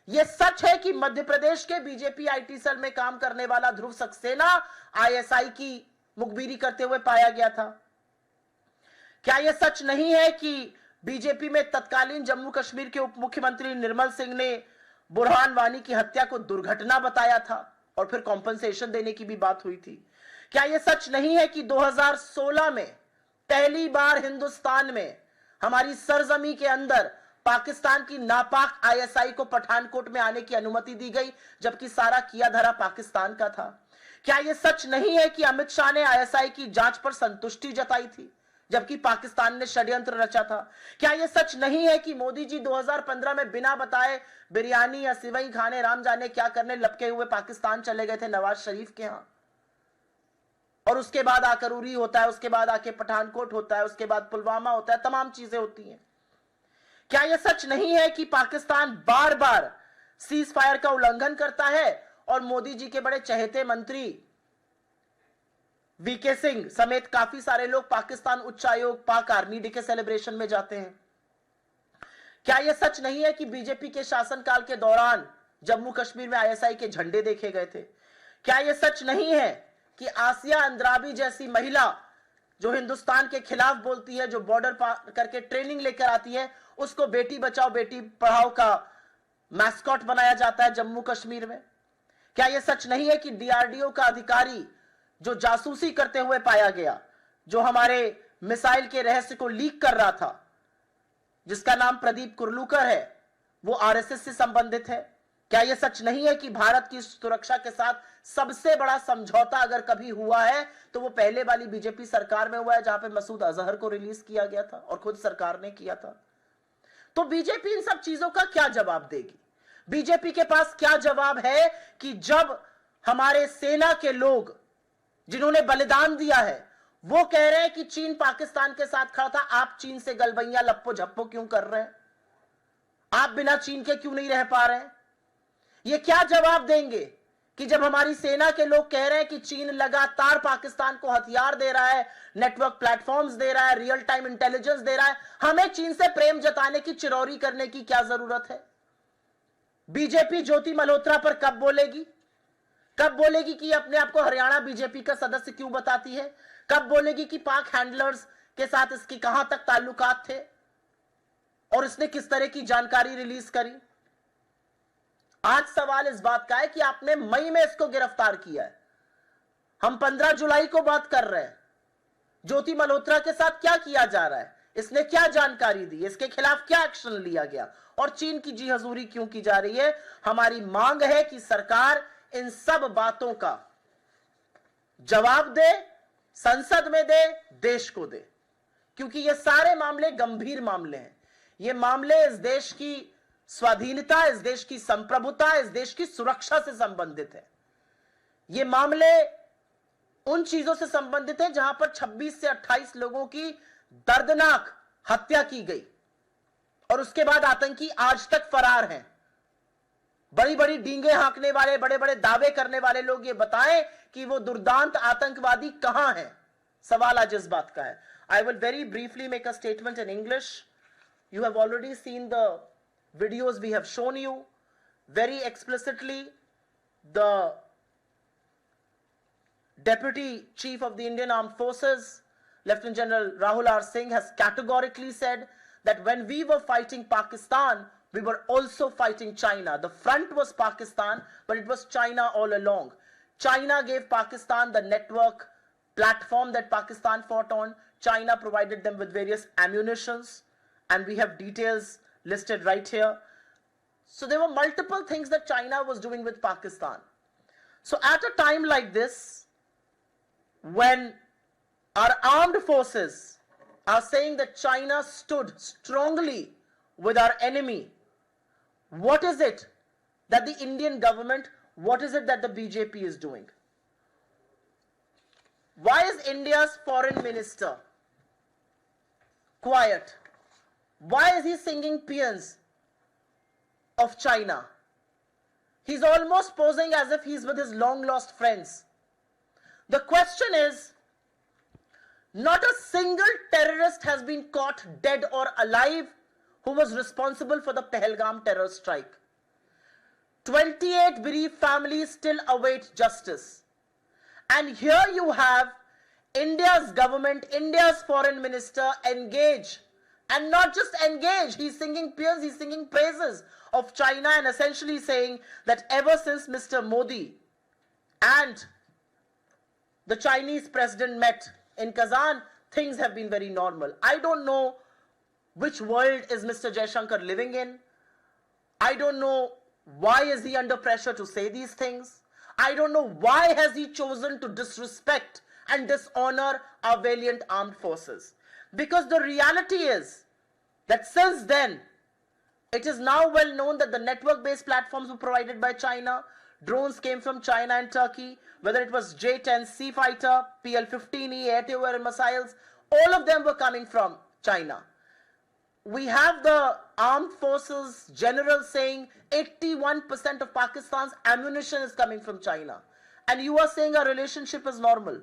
[SPEAKER 6] यह सच है कि मध्य प्रदेश के बीजेपी आईटी सेल में काम करने वाला ध्रुव सक्सेना आईएसआई की मुखबिरी करते हुए पाया गया था। क्या यह सच नहीं है कि बीजेपी में तत्कालीन जम्मू कश्मीर के उप मुख्यमंत्री निर्मल सिंह ने बुरहान वानी की हत्या को दुर्घटना बताया था और फिर कॉम्पनसेशन देने की भी बात हुई थी? क्या यह सच नहीं है कि 2016 में पहली बार हिंदुस्तान में, हमारी सरजमी के अंदर, पाकिस्तान की नापाक आईएसआई को पठानकोट में आने की अनुमति दी गई, जबकि सारा किया धरा पाकिस्तान का था? क्या यह सच नहीं है कि अमित शाह ने आईएसआई की जांच पर संतुष्टि जताई थी, जबकि पाकिस्तान ने षड्यंत्र रचा था? क्या यह सच नहीं है कि मोदी जी 2015 में बिना बताए बिरयानी या सिवई खाने, राम जाने क्या करने, लपके हुए पाकिस्तान चले गए थे नवाज शरीफ के यहां, और उसके बाद आकर उरी होता है, उसके बाद आके पठानकोट होता है, उसके बाद पुलवामा होता है, तमाम चीजें होती हैं? क्या यह सच नहीं है कि पाकिस्तान बार बार सीज फायर का उल्लंघन करता है और मोदी जी के बड़े चहेते मंत्री वीके सिंह समेत काफी सारे लोग पाकिस्तान उच्चायोग, पाक आर्मी डे के सेलिब्रेशन में जाते हैं? क्या यह सच नहीं है कि बीजेपी के शासनकाल के दौरान जम्मू कश्मीर में आईएसआई के झंडे देखे गए थे? क्या यह सच नहीं है कि आसिया अंद्राबी जैसी महिला जो हिंदुस्तान के खिलाफ बोलती है, जो बॉर्डर पार करके ट्रेनिंग लेकर आती है, उसको बेटी बचाओ बेटी पढ़ाओ का मैस्कॉट बनाया जाता है जम्मू कश्मीर में? क्या यह सच नहीं है कि डीआरडीओ का अधिकारी जो जासूसी करते हुए पाया गया, जो हमारे मिसाइल के रहस्य को लीक कर रहा था, जिसका नाम प्रदीप कुरलूकर है, वो आरएसएस से संबंधित है? क्या यह सच नहीं है कि भारत की सुरक्षा के साथ सबसे बड़ा समझौता अगर कभी हुआ है तो वो पहले वाली बीजेपी सरकार में हुआ है, जहां पे मसूद अजहर को रिलीज किया गया था और खुद सरकार ने किया था? तो बीजेपी इन सब चीजों का क्या जवाब देगी? बीजेपी के पास क्या जवाब है कि जब हमारे सेना के लोग जिन्होंने बलिदान दिया है वो कह रहे हैं कि चीन पाकिस्तान के साथ खड़ा था, आप चीन से गलबैया लप्पो झप्पो क्यों कर रहे हैं? आप बिना चीन के क्यों नहीं रह पा रहे हैं? ये क्या जवाब देंगे कि जब हमारी सेना के लोग कह रहे हैं कि चीन लगातार पाकिस्तान को हथियार दे रहा है, नेटवर्क प्लेटफॉर्म्स दे रहा है, रियल टाइम इंटेलिजेंस दे रहा है, हमें चीन से प्रेम जताने की चिरौरी करने की क्या जरूरत है? बीजेपी ज्योति मल्होत्रा पर कब बोलेगी? कब बोलेगी कि अपने आप को हरियाणा बीजेपी का सदस्य क्यों बताती है? कब बोलेगी कि पाक हैंडलर्स के साथ इसकी कहां तक ताल्लुकात थे और इसने किस तरह की जानकारी रिलीज करी? आज सवाल इस बात का है कि आपने मई में इसको गिरफ्तार किया है, हम 15 जुलाई को बात कर रहे हैं। ज्योति मल्होत्रा के साथ क्या किया जा रहा है? इसने क्या जानकारी दी? इसके खिलाफ क्या एक्शन लिया गया? और चीन की जी हजूरी क्यों की जा रही है? हमारी मांग है कि सरकार इन सब बातों का जवाब दे, संसद में दे, देश को दे, क्योंकि ये सारे मामले गंभीर मामले हैं। ये मामले इस देश की स्वाधीनता, इस देश की संप्रभुता, इस देश की सुरक्षा से संबंधित है। ये मामले उन चीजों से संबंधित है जहां पर 26 से 28 लोगों की दर्दनाक हत्या की गई और उसके बाद आतंकी आज तक फरार हैं। बड़ी बड़ी डींगे हाँकने वाले, बड़े बड़े दावे करने वाले लोग ये बताएं कि वो दुर्दांत आतंकवादी कहां हैं। सवाल आज इस बात का है। I will very briefly make a statement in English. You have already seen the videos we have shown you. Very explicitly, the Deputy Chief of the Indian Armed Forces, Lieutenant General Rahul R. Singh, has categorically said that when we were fighting Pakistan, we were also fighting China. The front was Pakistan, but it was China all along. China gave Pakistan the network platform that Pakistan fought on. China provided them with various ammunitions, and we have details listed right here. So there were multiple things that China was doing with Pakistan. So at a time like this, when our armed forces are saying that China stood strongly with our enemy, what is it that the Indian government, what is it that the BJP is doing? Why is India's foreign minister quiet? Why is he singing paeans of China? He's almost posing as if he's with his long lost friends. The question is, not a single terrorist has been caught dead or alive who was responsible for the Pahalgam terror strike. 28 bereaved families still await justice. And here you have India's government, India's foreign minister engage, and not just engage, he's singing peers, he's singing praises of China and essentially saying that ever since Mr. Modi and the Chinese president met in Kazan, things have been very normal. I don't know which world is Mr. Jaishankar living in. I don't know why is he under pressure to say these things. I don't know why has he chosen to disrespect and dishonor our valiant armed forces. Because the reality is that since then, it is now well known that the network-based platforms were provided by China. Drones came from China and Turkey, whether it was J-10C fighter, PL-15E, air-to-air missiles, all of them were coming from China. We have the armed forces general saying 81% of Pakistan's ammunition is coming from China. And you are saying our relationship is normal.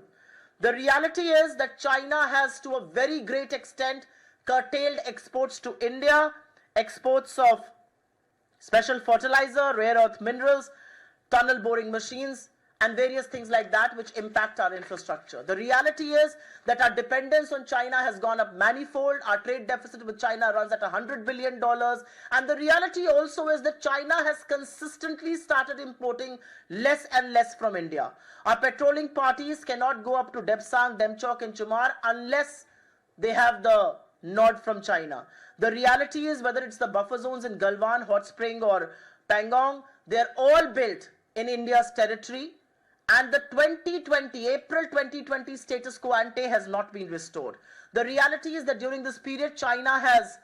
[SPEAKER 6] The reality is that China has to a very great extent curtailed exports to India, exports of special fertilizer, rare earth minerals, tunnel boring machines, and various things like that which impact our infrastructure. The reality is that our dependence on China has gone up manifold. Our trade deficit with China runs at $100 billion. And the reality also is that China has consistently started importing less and less from India. Our patrolling parties cannot go up to Debsang, Demchok and Chumar unless they have the nod from China. The reality is whether it's the buffer zones in Galwan, Hot Spring or Pangong, they're all built in India's territory. And the April 2020 status quo ante has not been restored. The reality is that during this period, China has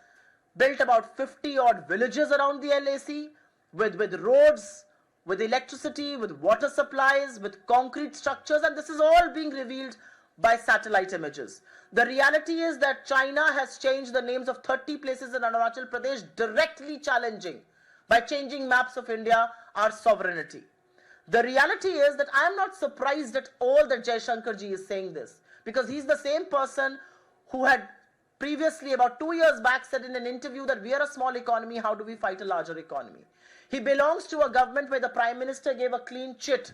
[SPEAKER 6] built about 50 odd villages around the LAC with roads, with electricity, with water supplies, with concrete structures, and this is all being revealed by satellite images. The reality is that China has changed the names of 30 places in Arunachal Pradesh, directly challenging, by changing maps of India, our sovereignty. The reality is that I am not surprised at all that Jaishankar ji is saying this, because he's the same person who had previously, about 2 years back, said in an interview that we are a small economy, how do we fight a larger economy? He belongs to a government where the Prime Minister gave a clean chit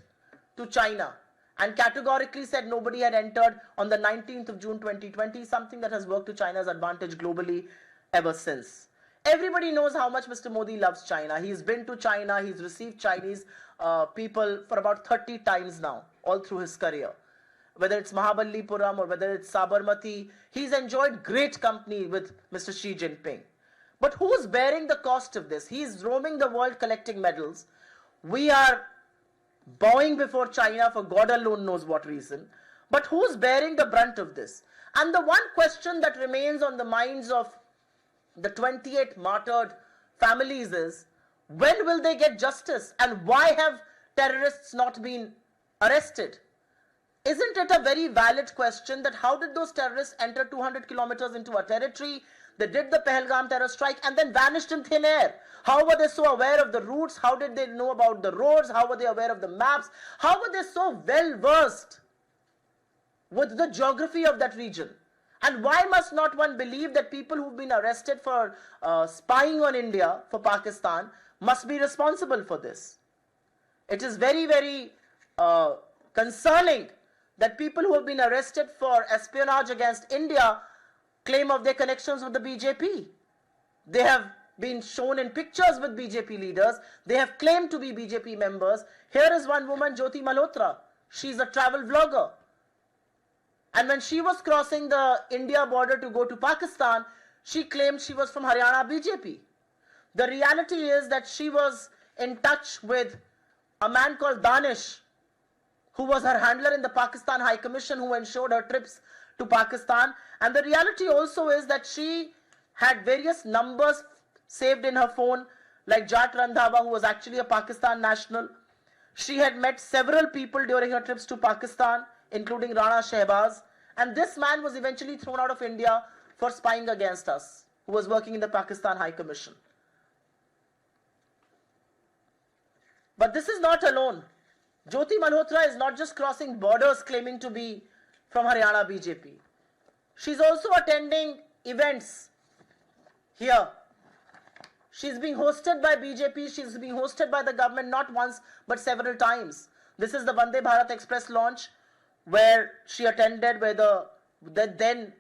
[SPEAKER 6] to China and categorically said nobody had entered on the 19th of June 2020, something that has worked to China's advantage globally ever since. Everybody knows how much Mr. Modi loves China. He's been to China, he's received Chinese people for about 30 times now, all through his career. Whether it's Mahabalipuram or whether it's Sabarmati, he's enjoyed great company with Mr. Xi Jinping. But who's bearing the cost of this? He's roaming the world collecting medals. We are bowing before China for God alone knows what reason. But who's bearing the brunt of this? And the one question that remains on the minds of the 28 martyred families is, when will they get justice? And why have terrorists not been arrested? Isn't it a very valid question that how did those terrorists enter 200 kilometers into our territory? They did the Pahalgam terror strike and then vanished in thin air. How were they so aware of the routes? How did they know about the roads? How were they aware of the maps? How were they so well versed with the geography of that region? And why must not one believe that people who've been arrested for spying on India, for Pakistan, must be responsible for this? It is very, very concerning that people who have been arrested for espionage against India claim of their connections with the BJP. They have been shown in pictures with BJP leaders. They have claimed to be BJP members. Here is one woman, Jyoti Malhotra. She's a travel vlogger. And when she was crossing the India border to go to Pakistan, she claimed she was from Haryana BJP. The reality is that she was in touch with a man called Danish, who was her handler in the Pakistan High Commission, who ensured her trips to Pakistan. And the reality also is that she had various numbers saved in her phone, like Jat Randhawa, who was actually a Pakistan national. She had met several people during her trips to Pakistan, including Rana Shehbaz. And this man was eventually thrown out of India for spying against us, who was working in the Pakistan High Commission. But this is not alone. Jyoti Malhotra is not just crossing borders claiming to be from Haryana BJP. She's also attending events here. She's being hosted by BJP, she's being hosted by the government not once but several times. This is the Vande Bharat Express launch where she attended, where the then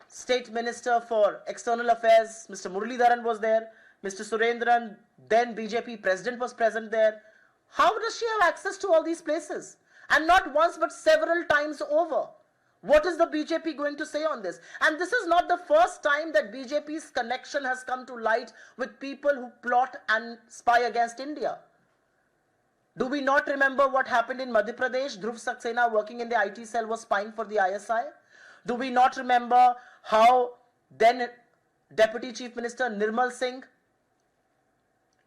[SPEAKER 6] State Minister for External Affairs, Mr. Muralidharan, was there. Mr. Surendran, then BJP President, was present there. How does she have access to all these places? And not once but several times over. What is the BJP going to say on this? And this is not the first time that BJP's connection has come to light with people who plot and spy against India. Do we not remember what happened in Madhya Pradesh? Dhruv Saxena, working in the IT cell, was spying for the ISI. Do we not remember how then Deputy Chief Minister Nirmal Singh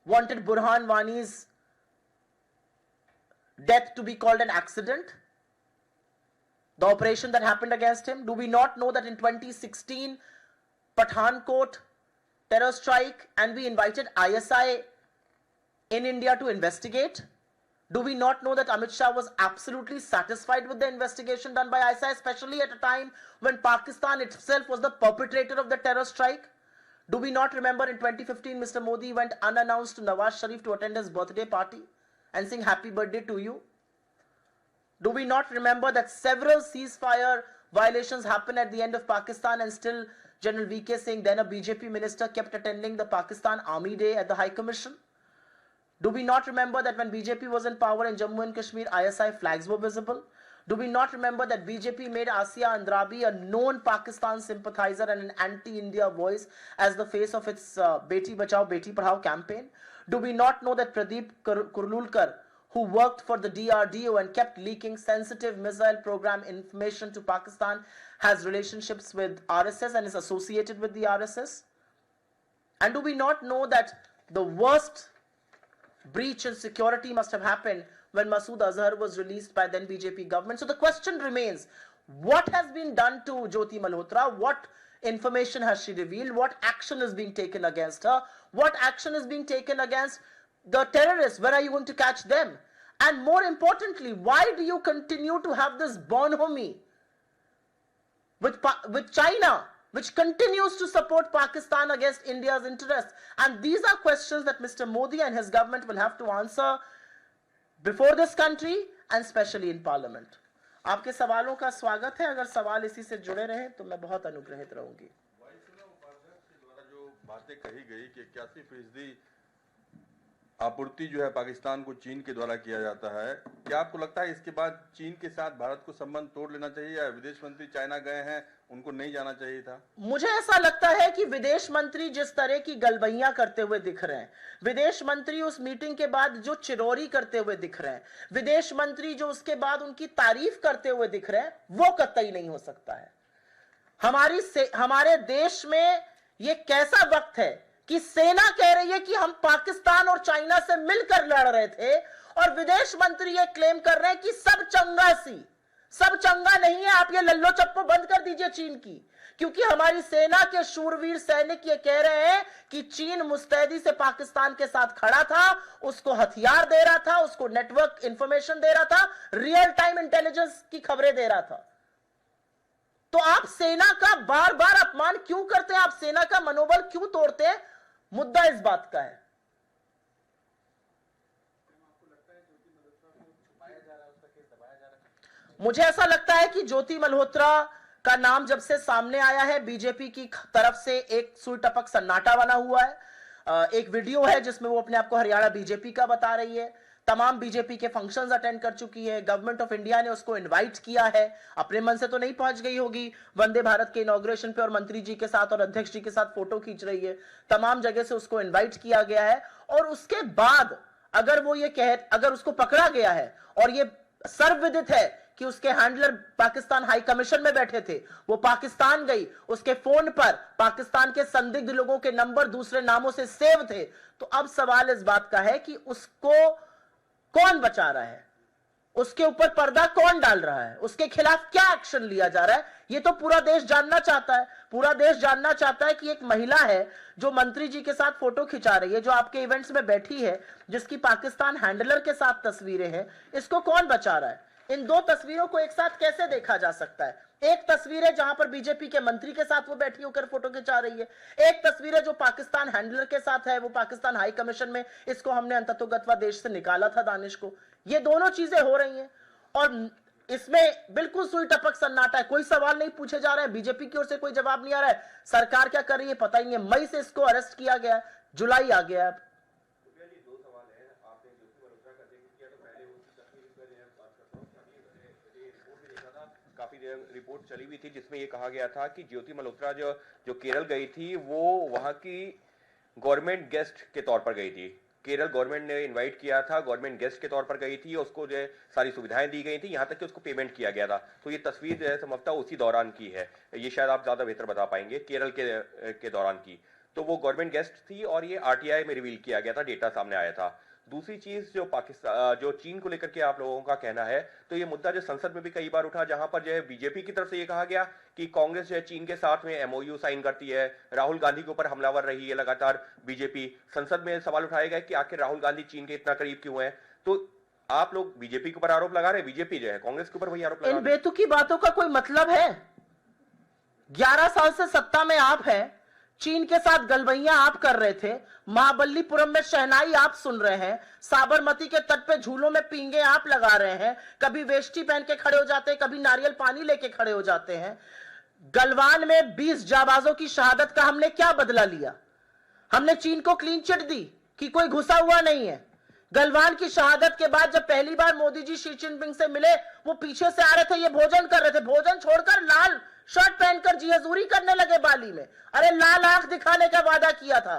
[SPEAKER 6] wanted Burhan Wani's death to be called an accident? The operation that happened against him. Do we not know that in 2016, Pathankot terror strike, and we invited ISI in India to investigate? Do we not know that Amit Shah was absolutely satisfied with the investigation done by ISI, especially at a time when Pakistan itself was the perpetrator of the terror strike? Do we not remember in 2015, Mr. Modi went unannounced to Nawaz Sharif to attend his birthday party and sing happy birthday to you? Do we not remember that several ceasefire violations happened at the end of Pakistan, and still General VK Singh, then a BJP minister, kept attending the Pakistan Army Day at the High Commission? Do we not remember that when BJP was in power in Jammu and Kashmir, ISI flags were visible? Do we not remember that BJP made Asia Andrabi, a known Pakistan sympathizer and an anti-India voice, as the face of its Beti Bachao, Beti Padhao campaign? Do we not know that Pradeep Kurlulkar, who worked for the DRDO and kept leaking sensitive missile program information to Pakistan, has relationships with RSS and is associated with the RSS? And do we not know that the worst breach in security must have happened when Masood Azhar was released by then BJP government? So the question remains, what has been done to Jyoti Malhotra? What information has she revealed? What action is being taken against her? What action is being taken against the terrorists? Where are you going to catch them? And more importantly, why do you continue to have this bonhomie with China, which continues to support Pakistan against India's interests? And these are questions that Mr. Modi and his government will have to answer before this country and especially in Parliament. आपके सवालों का स्वागत है. अगर सवाल इसी से जुड़े रहे तो मैं बहुत अनुग्रहित रहूंगी.
[SPEAKER 10] वायुसेना उपाध्यक्ष द्वारा जो बातें कही गई कि 81% आपूर्ति जो है पाकिस्तान को चीन के द्वारा किया जाता है, क्या आपको लगता है इसके बाद चीन के साथ भारत को संबंध तोड़ लेना चाहिए, या विदेश मंत्री चाइना गए हैं उनको नहीं जाना चाहिए था?
[SPEAKER 6] मुझे ऐसा लगता है कि विदेश मंत्री जिस तरह की गलबैयां करते हुए दिख रहे हैं, विदेश मंत्री उस मीटिंग के बाद जो चिरौरी करते हुए दिख रहे हैं, विदेश मंत्री जो उसके बाद उनकी तारीफ करते हुए दिख रहे हैं, वो कतई नहीं हो सकता है. हमारे देश में ये कैसा वक्त है कि सेना कह रही है कि हम पाकिस्तान और चाइना से मिलकर लड़ रहे थे, और विदेश मंत्री ये क्लेम कर रहे हैं कि सब चंगा नहीं है, आप ये लल्लो चप्पो बंद कर दीजिए चीन की. क्योंकि हमारी सेना के शूरवीर सैनिक ये कह रहे हैं कि चीन मुस्तैदी से पाकिस्तान के साथ खड़ा था, उसको हथियार दे रहा था, उसको नेटवर्क इंफॉर्मेशन दे रहा था, रियल टाइम इंटेलिजेंस की खबरें दे रहा था. तो आप सेना का बार बार अपमान क्यों करते हैं? आप सेना का मनोबल क्यों तोड़ते हैं? मुद्दा इस बात का है. मुझे ऐसा लगता है कि ज्योति मल्होत्रा का नाम जब से सामने आया है, बीजेपी की तरफ से एक सुई टपक सन्नाटा बना हुआ है. एक वीडियो है जिसमें वो अपने आप को हरियाणा बीजेपी का बता रही है. तमाम बीजेपी के फंक्शंस अटेंड कर चुकी है. गवर्नमेंट ऑफ इंडिया ने उसको इनवाइट किया है. अपने मन से तो नहीं पहुंच गई होगी वंदे भारत के इनॉग्रेशन पे, और मंत्री जी के साथ और अध्यक्ष जी के साथ फोटो खींच रही है. तमाम जगह से उसको इनवाइट किया गया है. और उसके बाद अगर वो ये अगर उसको पकड़ा गया है और ये सर्वविदित है कि उसके हैंडलर पाकिस्तान हाई कमीशन में बैठे थे, वो पाकिस्तान गई, उसके फोन पर पाकिस्तान के संदिग्ध लोगों के नंबर दूसरे नामों से सेव थे। तो अब सवाल इस बात का है कि उसको कौन बचा रहा है, उसके ऊपर पर्दा कौन डाल रहा है, उसके खिलाफ क्या एक्शन लिया जा रहा है, ये तो पूरा देश जानना चाहता है। पूरा देश जानना चाहता है कि एक महिला है जो मंत्री जी के साथ फोटो खिंचा रही है, जो आपके इवेंट्स में बैठी है, जिसकी पाकिस्तान हैंडलर के साथ तस्वीरें हैं, इसको कौन बचा रहा है। इन दो तस्वीरों को एक साथ कैसे देखा जा सकता है? एक तस्वीर है जहां पर बीजेपी के मंत्री के साथ वो बैठी होकर फोटो खिंचा रही है, एक तस्वीर है जो पाकिस्तान हैंडलर के साथ है, वो पाकिस्तान हाई कमीशन में, इसको हमने अंततोगत्वा देश से निकाला था दानिश को। ये दोनों चीजें हो रही हैं और इसमें बिल्कुल सुई टपक सन्नाटा है, कोई सवाल नहीं पूछे जा रहे हैं, बीजेपी की ओर से कोई जवाब नहीं आ रहा है। सरकार क्या कर रही है पता ही नहीं है। मई से इसको अरेस्ट किया गया, जुलाई आ गया।
[SPEAKER 5] काफी रिपोर्ट चली हुई थी जिसमें ये कहा गया था कि ज्योति मल्होत्रा जो केरल गई थी वो वहां की गवर्नमेंट गेस्ट के तौर पर गई थी। केरल गवर्नमेंट ने इनवाइट किया था, गवर्नमेंट गेस्ट के तौर पर गई थी, उसको जो सारी सुविधाएं दी गई थी, यहां तक कि उसको पेमेंट किया गया था। तो ये तस्वीर जो है संभवतः उसी दौरान की है, ये शायद आप ज्यादा बेहतर बता पाएंगे, केरल के दौरान की। तो वो गवर्नमेंट गेस्ट थी और ये आरटीआई में रिवील किया गया था, डेटा सामने आया था। दूसरी चीज जो पाकिस्तान जो चीन को लेकर के आप लोगों का कहना है, तो ये मुद्दा जो संसद में भी कई बार उठा, जहां पर जो है बीजेपी की तरफ से ये कहा गया कि कांग्रेस जो है चीन के साथ में एमओयू साइन करती है, राहुल गांधी के ऊपर हमलावर रही है लगातार बीजेपी। संसद में सवाल उठाया गया कि आखिर राहुल गांधी चीन के इतना करीब क्यों है। तो आप लोग बीजेपी के ऊपर आरोप लगा रहे हैं, बीजेपी जो है कांग्रेस के ऊपर वही आरोप लगा रही है।
[SPEAKER 6] इन बेतुकी बातों का कोई मतलब है? 11 साल से सत्ता में आप हैं, चीन के साथ गलबैया आप कर रहे थे, महाबलीपुरम में शहनाई आप सुन रहे हैं, साबरमती के तट पे झूलों में पींगे आप लगा रहे हैं, कभी वेष्टी पहन के खड़े हो जाते हैं, कभी नारियल पानी लेके खड़े हो जाते हैं। गलवान में 20 जाबाजों की शहादत का हमने क्या बदला लिया? हमने चीन को क्लीन चिट दी कि कोई घुसा हुआ नहीं है। गलवान की शहादत के बाद जब पहली बार मोदी जी शी जिनपिंग से मिले, वो पीछे से आ रहे थे, ये भोजन कर रहे थे, भोजन छोड़कर लाल शर्ट पहनकर जी हजूरी करने लगे बाली में। अरे लाल आंख दिखाने का वादा किया था,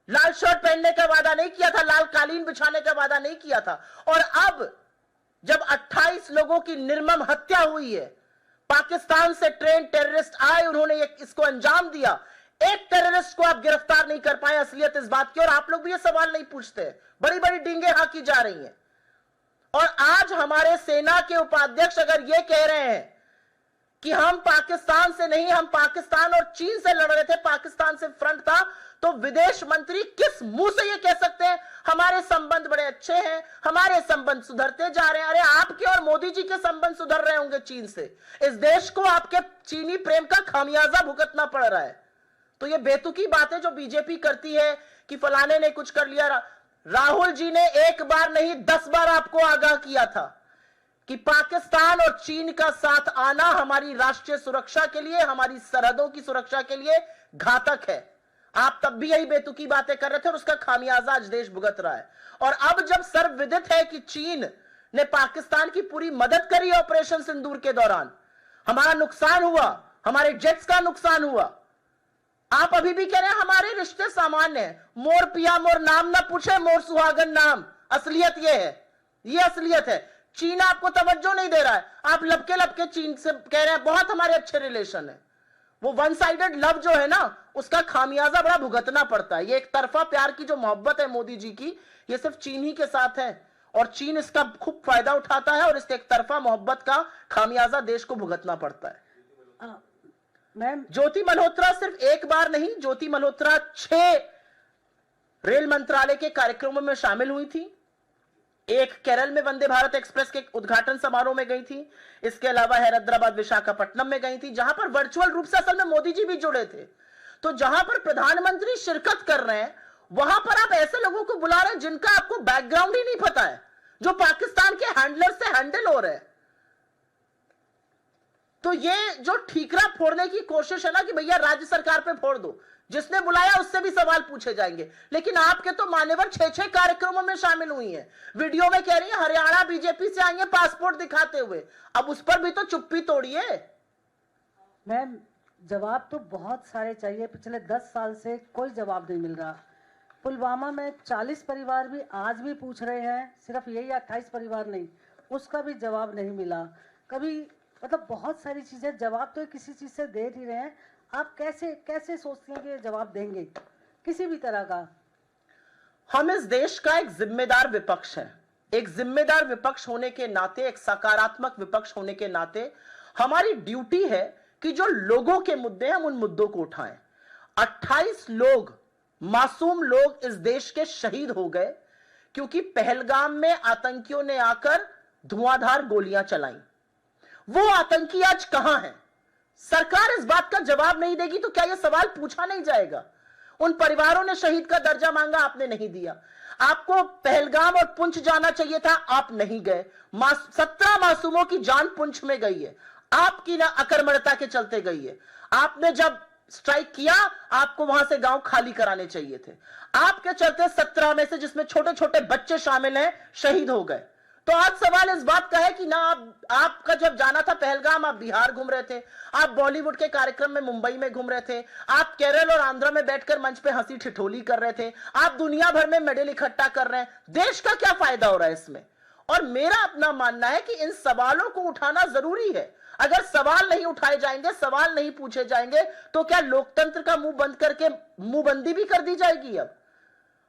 [SPEAKER 6] लाल शर्ट पहनने का वादा नहीं किया था, लाल कालीन बिछाने का वादा नहीं किया था। और अब जब 28 लोगों की निर्मम हत्या हुई है, पाकिस्तान से ट्रेन टेररिस्ट आए, उन्होंने इसको अंजाम दिया, एक टेररिस्ट को आप गिरफ्तार नहीं कर पाए। असलियत इस बात की, और आप लोग भी ये सवाल नहीं पूछते, बड़ी बड़ी डींगे हाकी जा रही हैं। और आज हमारे सेना के उपाध्यक्ष अगर ये कह रहे हैं कि हम पाकिस्तान से नहीं, हम पाकिस्तान और चीन से लड़ रहे थे, पाकिस्तान से फ्रंट था, तो विदेश मंत्री किस मुंह से ये कह सकते हैं हमारे संबंध बड़े अच्छे हैं, हमारे संबंध सुधरते जा रहे हैं? अरे आपके और मोदी जी के संबंध सुधर रहे होंगे चीन से, इस देश को आपके चीनी प्रेम का खामियाजा भुगतना पड़ रहा है। तो ये बेतुकी बातें जो बीजेपी करती है कि फलाने ने कुछ कर लिया, राहुल जी ने एक बार नहीं 10 बार आपको आगाह किया था कि पाकिस्तान और चीन का साथ आना हमारी राष्ट्रीय सुरक्षा के लिए, हमारी सरहदों की सुरक्षा के लिए घातक है। आप तब भी यही बेतुकी बातें कर रहे थे और उसका खामियाजा आज देश भुगत रहा है। और अब जब सर्वविदित है कि चीन ने पाकिस्तान की पूरी मदद करी ऑपरेशन सिंदूर के दौरान, हमारा नुकसान हुआ, हमारे जेट्स का नुकसान हुआ, आप अभी भी कह रहे हैं हमारे रिश्ते सामान्य हैं। मोर पिया मोर नाम ना पूछे, मोर सुहागन नाम। असलियत ये है, ये असलियत है। चीन आपको तवज्जो नहीं दे रहा है, आप लपके लपके चीन से कह रहे हैं बहुत हमारे अच्छे रिलेशन है। वो वन साइडेड लव जो है ना, उसका खामियाजा बड़ा भुगतना पड़ता है। ये एक तरफा प्यार की जो मोहब्बत है मोदी जी की, ये सिर्फ चीन ही के साथ है और चीन इसका खूब फायदा उठाता है और इस एक तरफा मोहब्बत का खामियाजा देश को भुगतना पड़ता है। मैम, ज्योति मल्होत्रा सिर्फ एक बार नहीं, ज्योति मल्होत्रा 6 रेल मंत्रालय के कार्यक्रमों में शामिल हुई थी। एक केरल में वंदे भारत एक्सप्रेस के उद्घाटन समारोह में गई थी, इसके अलावा हैदराबाद विशाखापट्टनम में गई थी, जहां पर वर्चुअल रूप से असल में मोदी जी भी जुड़े थे। तो जहां पर प्रधानमंत्री शिरकत कर रहे हैं, वहां पर आप ऐसे लोगों को बुला रहे हैं जिनका आपको बैकग्राउंड ही नहीं पता है, जो पाकिस्तान के हैंडलर से हैंडल हो रहे हैं। तो ये जो ठीकरा फोड़ने की कोशिश है ना कि भैया राज्य सरकार पे फोड़ दो, जिसने बुलाया उससे भी सवाल पूछे जाएंगे। लेकिन आपके तो मान्यवर 6 कार्यक्रमों में शामिल हुई हैं, वीडियो में कह रही है हरियाणा बीजेपी से आई है पासपोर्ट दिखाते हुए। अब उस पर भी तो चुप्पी तोड़िए।
[SPEAKER 11] मैम, जवाब तो बहुत सारे चाहिए, पिछले 10 साल से कोई जवाब नहीं मिल रहा। पुलवामा में 40 परिवार भी आज भी पूछ रहे हैं, सिर्फ यही 28 परिवार नहीं, उसका भी जवाब नहीं मिला। कभी मतलब बहुत सारी चीजें, जवाब तो किसी चीज से दे नहीं रहे हैं। आप कैसे सोचते हैं कि ये जवाब देंगे किसी भी तरह का?
[SPEAKER 6] हम इस देश का एक जिम्मेदार विपक्ष है। एक जिम्मेदार विपक्ष होने के नाते, एक सकारात्मक विपक्ष होने के नाते हमारी ड्यूटी है कि जो लोगों के मुद्दे हैं हम उन मुद्दों को उठाएं। 28 लोग, मासूम लोग इस देश के शहीद हो गए क्योंकि पहलगाम में आतंकियों ने आकर धुआंधार गोलियां चलाई। वो आतंकी आज कहां हैं? सरकार इस बात का जवाब नहीं देगी तो क्या यह सवाल पूछा नहीं जाएगा? उन परिवारों ने शहीद का दर्जा मांगा, आपने नहीं दिया। आपको पहलगाम और पुंछ जाना चाहिए था, आप नहीं गए। 17 मासूमों की जान पुंछ में गई है, आपकी ना अकर्मण्यता के चलते गई है। आपने जब स्ट्राइक किया, आपको वहां से गांव खाली कराने चाहिए थे। आपके चलते 17 में से, जिसमें छोटे छोटे बच्चे शामिल हैं, शहीद हो गए। तो आज सवाल इस बात का है कि ना आपका जब जाना था पहलगाम, आप बिहार घूम रहे थे, आप बॉलीवुड के कार्यक्रम में मुंबई में घूम रहे थे, आप केरल और आंध्र में बैठकर मंच पे हंसी ठिठोली कर रहे थे, आप दुनिया भर में मेडल इकट्ठा कर रहे हैं। देश का क्या फायदा हो रहा है इसमें? और मेरा अपना मानना है कि इन सवालों को उठाना जरूरी है। अगर सवाल नहीं उठाए जाएंगे, सवाल नहीं पूछे जाएंगे, तो क्या लोकतंत्र का मुंह बंद करके मुंहबंदी भी कर दी जाएगी? अब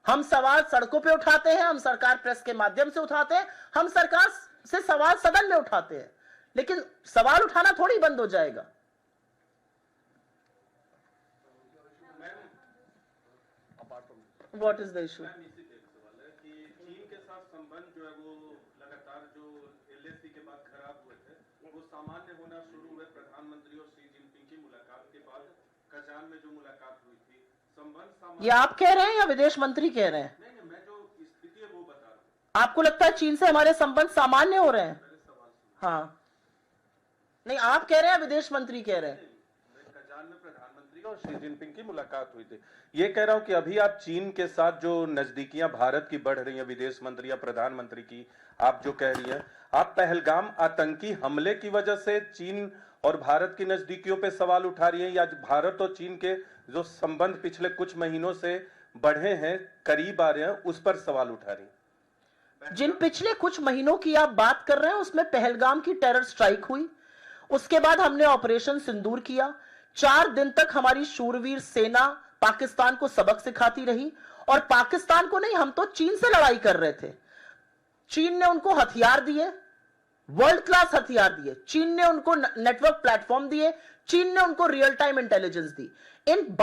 [SPEAKER 6] हम सवाल सड़कों पे उठाते हैं, हम सरकार प्रेस के माध्यम से उठाते हैं, हम सरकार से सवाल सदन में उठाते हैं, लेकिन सवाल उठाना थोड़ी बंद हो जाएगा। What is the issue?
[SPEAKER 10] चीन के साथ संबंध जो है वो लगातार जो LAC के बाद खराब हुए थे, वो सामान्य होना शुरू हुए प्रधानमंत्री और शी जिनपिंग की मुलाकात के बाद। कजान में जो मुलाकात हुई थी, संबंध
[SPEAKER 6] ये आप कह रहे हैं या विदेश मंत्री कह रहे हैं?
[SPEAKER 10] नहीं, मैं जो स्थिति है वो बता रहा हूँ।
[SPEAKER 6] आपको लगता है चीन से हमारे संबंध सामान्य हो रहे हैं? हाँ, नहीं, आप कह रहे हैं, विदेश मंत्री कह रहे हैं।
[SPEAKER 10] कजान में प्रधानमंत्री और शी जिनपिंग की मुलाकात हुई थी। ये कह रहा हूं कि अभी आप चीन के साथ जो नजदीकियां भारत की बढ़ रही हैं, विदेश मंत्री या प्रधानमंत्री की, आप जो कह रही हैं, आप पहलगाम आतंकी हमले की वजह से चीन और भारत की नजदीकियों पे सवाल उठा रही हैं, या भारत और चीन के जो संबंध पिछले कुछ महीनों से बढ़े हैं, करीब आ रहे हैं, उस पर सवाल उठा रही हैं?
[SPEAKER 6] जिन पिछले कुछ महीनों की आप बात कर रहे हैं, उसमें पहलगाम की टेरर स्ट्राइक हुई, उसके बाद हमने ऑपरेशन सिंदूर किया। 4 दिन तक हमारी शूरवीर सेना पाकिस्तान को सबक सिखाती रही, और पाकिस्तान को नहीं, हम तो चीन से लड़ाई कर रहे थे। चीन ने उनको हथियार दिए, वर्ल्ड क्लास हथियार दिए, चीन ने उनको नेटवर्क प्लेटफॉर्म दिए, चीन ने उनको रियल टाइम इंटेलिजेंस दी। इन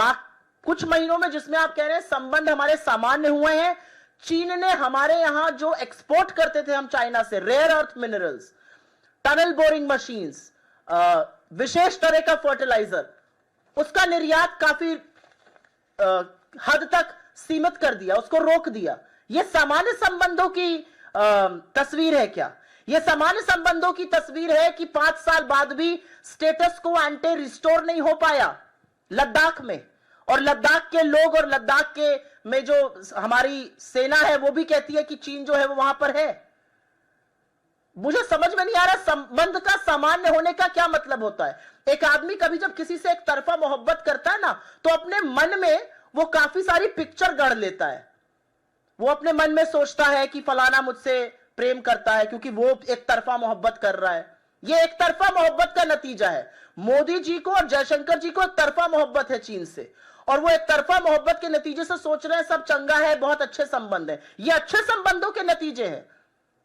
[SPEAKER 6] कुछ महीनों में जिसमें आप कह रहे हैं संबंध हमारे सामान्य हुए हैं, चीन ने हमारे यहां जो एक्सपोर्ट करते थे हम चाइना से, rare earth minerals, tunnel boring machines, विशेष तरह का फर्टिलाइजर, उसका निर्यात काफी हद तक सीमित कर दिया, उसको रोक दिया। यह सामान्य संबंधों की तस्वीर है क्या? यह सामान्य संबंधों की तस्वीर है कि 5 साल बाद भी स्टेटस को एंटे रिस्टोर नहीं हो पाया लद्दाख में, और लद्दाख के लोग और लद्दाख के में जो हमारी सेना है वो भी कहती है कि चीन जो है वो वहां पर है। मुझे समझ में नहीं आ रहा संबंध का सामान्य होने का क्या मतलब होता है। एक आदमी कभी जब किसी से एक तरफा मोहब्बत करता है ना, तो अपने मन में वो काफी सारी पिक्चर गढ़ लेता है। वो अपने मन में सोचता है कि फलाना मुझसे प्रेम करता है क्योंकि वो एक तरफा मोहब्बत कर रहा है। ये एक तरफा मोहब्बत का नतीजा है। मोदी जी को और जयशंकर जी को एक तरफा मोहब्बत है चीन से, और वो एक तरफा मोहब्बत के नतीजे से सोच रहे हैं सब चंगा है, बहुत अच्छे संबंध है। ये अच्छे संबंधों के नतीजे हैं।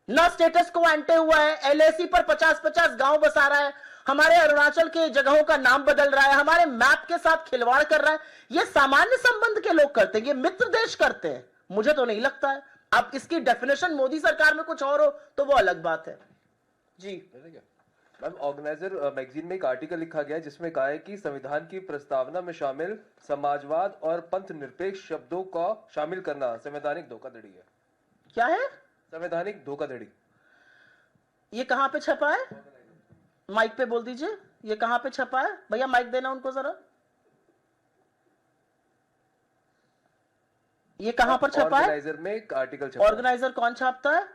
[SPEAKER 6] ना स्टेटस को एंटे हुआ है, LAC पर 50-50 गांव बसा रहा है, हमारे अरुणाचल के जगहों का नाम बदल रहा है, हमारे मैप के साथ खिलवाड़ कर रहा है। ये सामान्य संबंध के लोग करते हैं, ये मित्र देश करते हैं। मुझे तो नहीं लगता है। अब इसकी डेफिनेशन मोदी सरकार में कुछ और हो तो वो अलग बात है। जी
[SPEAKER 12] मैम, ऑर्गेनाइजर मैगजीन में एक आर्टिकल लिखा गया है जिसमें कहा है कि संविधान की प्रस्तावना में शामिल समाजवाद और पंथ निरपेक्ष शब्दों का शामिल करना संवैधानिक धोखाधड़ी है।
[SPEAKER 6] क्या है?
[SPEAKER 12] संवैधानिक धोखाधड़ी।
[SPEAKER 6] ये कहां पे छपा है? माइक पे बोल दीजिए, ये कहां पे छपा है? भैया माइक देना उनको जरा। ये कहां पर छपा है?
[SPEAKER 12] ऑर्गेनाइजर में एक आर्टिकल छपा।
[SPEAKER 6] ऑर्गेनाइजर कौन छापता है?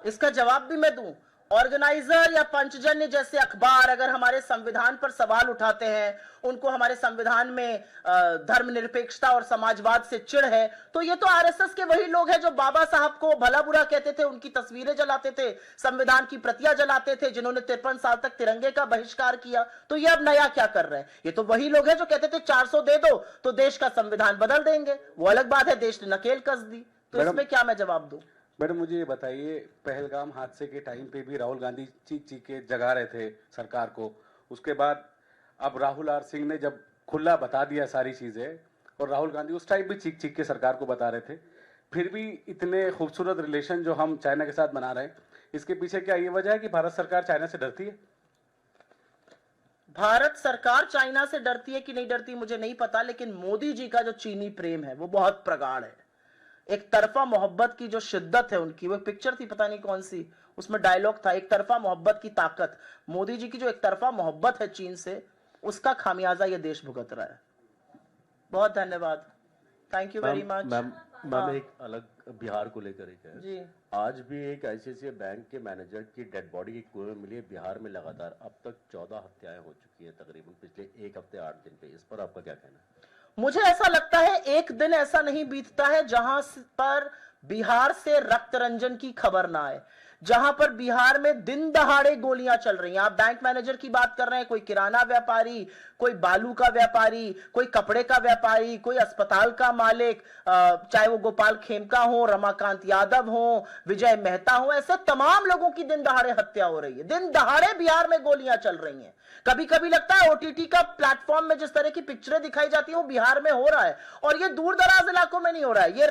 [SPEAKER 6] इसका जवाब भी मैं दूं। ऑर्गेनाइजर या पंचजन्य जैसे अखबार अगर हमारे संविधान पर सवाल उठाते हैं, उनको हमारे संविधान में धर्मनिरपेक्षता और समाजवाद से चिढ़ है, तो ये तो आरएसएस के वही लोग हैं जो बाबा साहब को भला बुरा कहते थे, उनकी तस्वीरें जलाते थे, संविधान की प्रतियां जलाते थे, जिन्होंने 53 साल तक तिरंगे का बहिष्कार किया। तो ये अब नया क्या कर रहे हैं? ये तो वही लोग हैं जो कहते थे 400 दे दो तो देश का संविधान बदल देंगे। वो अलग बात है, देश ने नकेल कस दी। तो इसमें क्या मैं जवाब दूं?
[SPEAKER 13] मैडम मुझे ये बताइए, पहलगाम हादसे के टाइम पे भी राहुल गांधी चीख चीख के जगा रहे थे सरकार को, उसके बाद अब राहुल आर सिंह ने जब खुला बता दिया सारी चीजें, और राहुल गांधी उस टाइम भी चीख चीख के सरकार को बता रहे थे, फिर भी इतने खूबसूरत रिलेशन जो हम चाइना के साथ बना रहे हैं, इसके पीछे क्या ये वजह है कि भारत सरकार चाइना से डरती है?
[SPEAKER 6] भारत सरकार चाइना से डरती है कि नहीं डरती मुझे नहीं पता, लेकिन मोदी जी का जो चीनी प्रेम है वो बहुत प्रगाढ़ है। एक तरफा मोहब्बत की जो शिद्दत है उनकी, वो पिक्चर थी पता नहीं कौन सी, उसमें डायलॉग था एक तरफा मोहब्बत की ताकत। मोदी जी की जो एक तरफा मोहब्बत है चीन से, उसका खामियाजा ये देश भुगत रहा है। बहुत धन्यवाद, thank you very much.
[SPEAKER 14] Ma'am एक अलग बिहार को लेकर एक है
[SPEAKER 6] जी,
[SPEAKER 14] आज भी एक आईसीआईसीआई बैंक के मैनेजर की डेड बॉडी एक कुएं में मिली है बिहार में। लगातार अब तक 14 हत्याएं हो चुकी है तकरीबन पिछले एक हफ्ते 8 दिन पे। इस पर आपका क्या कहना है?
[SPEAKER 6] मुझे ऐसा लगता है एक दिन ऐसा नहीं बीतता है जहां पर बिहार से रक्त रंजन की खबर ना आए, जहां पर बिहार में दिन दहाड़े गोलियां चल रही हैं। आप बैंक मैनेजर की बात कर रहे हैं, कोई किराना व्यापारी, कोई बालू का व्यापारी, कोई कपड़े का व्यापारी, कोई अस्पताल का मालिक, चाहे वो गोपाल खेमका हो, रमाकांत यादव हो, विजय मेहता हो, ऐसे तमाम लोगों की दिन दहाड़े हत्या हो रही है। दिन दहाड़े बिहार में गोलियां चल रही हैं। कभी कभी लगता है ओटीटी का प्लेटफॉर्म में जिस तरह की पिक्चरें दिखाई जाती है वो बिहार में हो रहा है, और ये दूर दराज इलाकों में नहीं हो रहा है, ये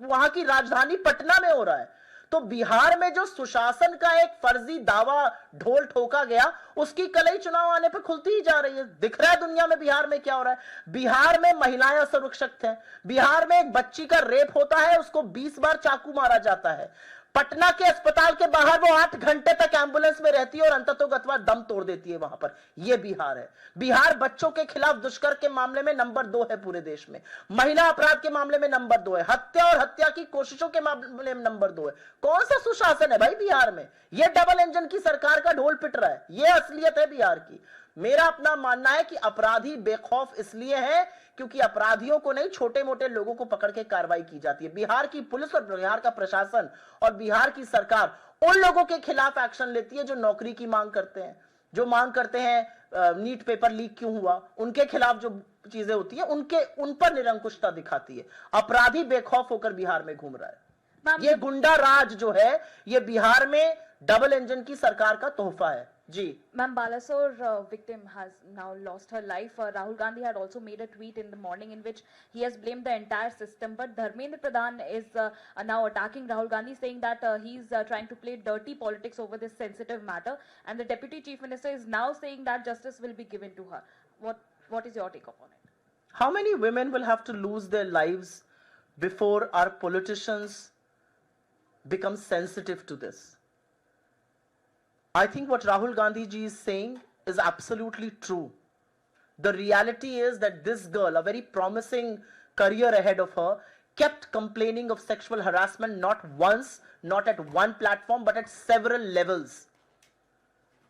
[SPEAKER 6] वहां की राजधानी पटना में हो रहा है। तो बिहार में जो सुशासन का एक फर्जी दावा ढोल ठोका गया, उसकी कलई चुनाव आने पर खुलती ही जा रही है। दिख रहा है दुनिया में बिहार में क्या हो रहा है। बिहार में महिलाएं असुरक्षित हैं। बिहार में एक बच्ची का रेप होता है, उसको 20 बार चाकू मारा जाता है। पटना के अस्पताल के बाहर वो 8 घंटे तक एम्बुलेंस में रहती है और अंततोगत्वा दम तोड़ देती है वहां पर। यह बिहार है। बिहार बच्चों के खिलाफ दुष्कर्म के मामले में नंबर 2 है पूरे देश में, महिला अपराध के मामले में नंबर 2 है, हत्या और हत्या की कोशिशों के मामले में नंबर 2 है। कौन सा सुशासन है भाई बिहार में? यह डबल इंजन की सरकार का ढोल पिट रहा है, यह असलियत है बिहार की। मेरा अपना मानना है कि अपराधी बेखौफ इसलिए है क्योंकि अपराधियों को नहीं, छोटे मोटे लोगों को पकड़ के कार्रवाई की जाती है। बिहार की पुलिस और बिहार का प्रशासन और बिहार की सरकार उन लोगों के खिलाफ एक्शन लेती है जो नौकरी की मांग करते हैं, जो मांग करते हैं नीट पेपर लीक क्यों हुआ, उनके खिलाफ जो चीजें होती है उन पर निरंकुशता दिखाती है। अपराधी बेखौफ होकर बिहार में घूम रहा है। ये गुंडा राज जो है ये बिहार में डबल इंजन की सरकार का तोहफा है। जी
[SPEAKER 15] Ma'am, Balasore victim has now lost her life. Rahul Gandhi had also made a tweet in the morning in which he has blamed the entire system. But Dharmendra Pradhan is now attacking Rahul Gandhi, saying that he's trying to play dirty politics over this sensitive matter. And the Deputy Chief Minister is now saying that justice will be given to her. What is your take upon it?
[SPEAKER 6] How many women will have to lose their lives before our politicians become sensitive to this? I think what Rahul Gandhi ji is saying is absolutely true. The reality is that this girl, a very promising career ahead of her, kept complaining of sexual harassment not once, not at one platform, but at several levels.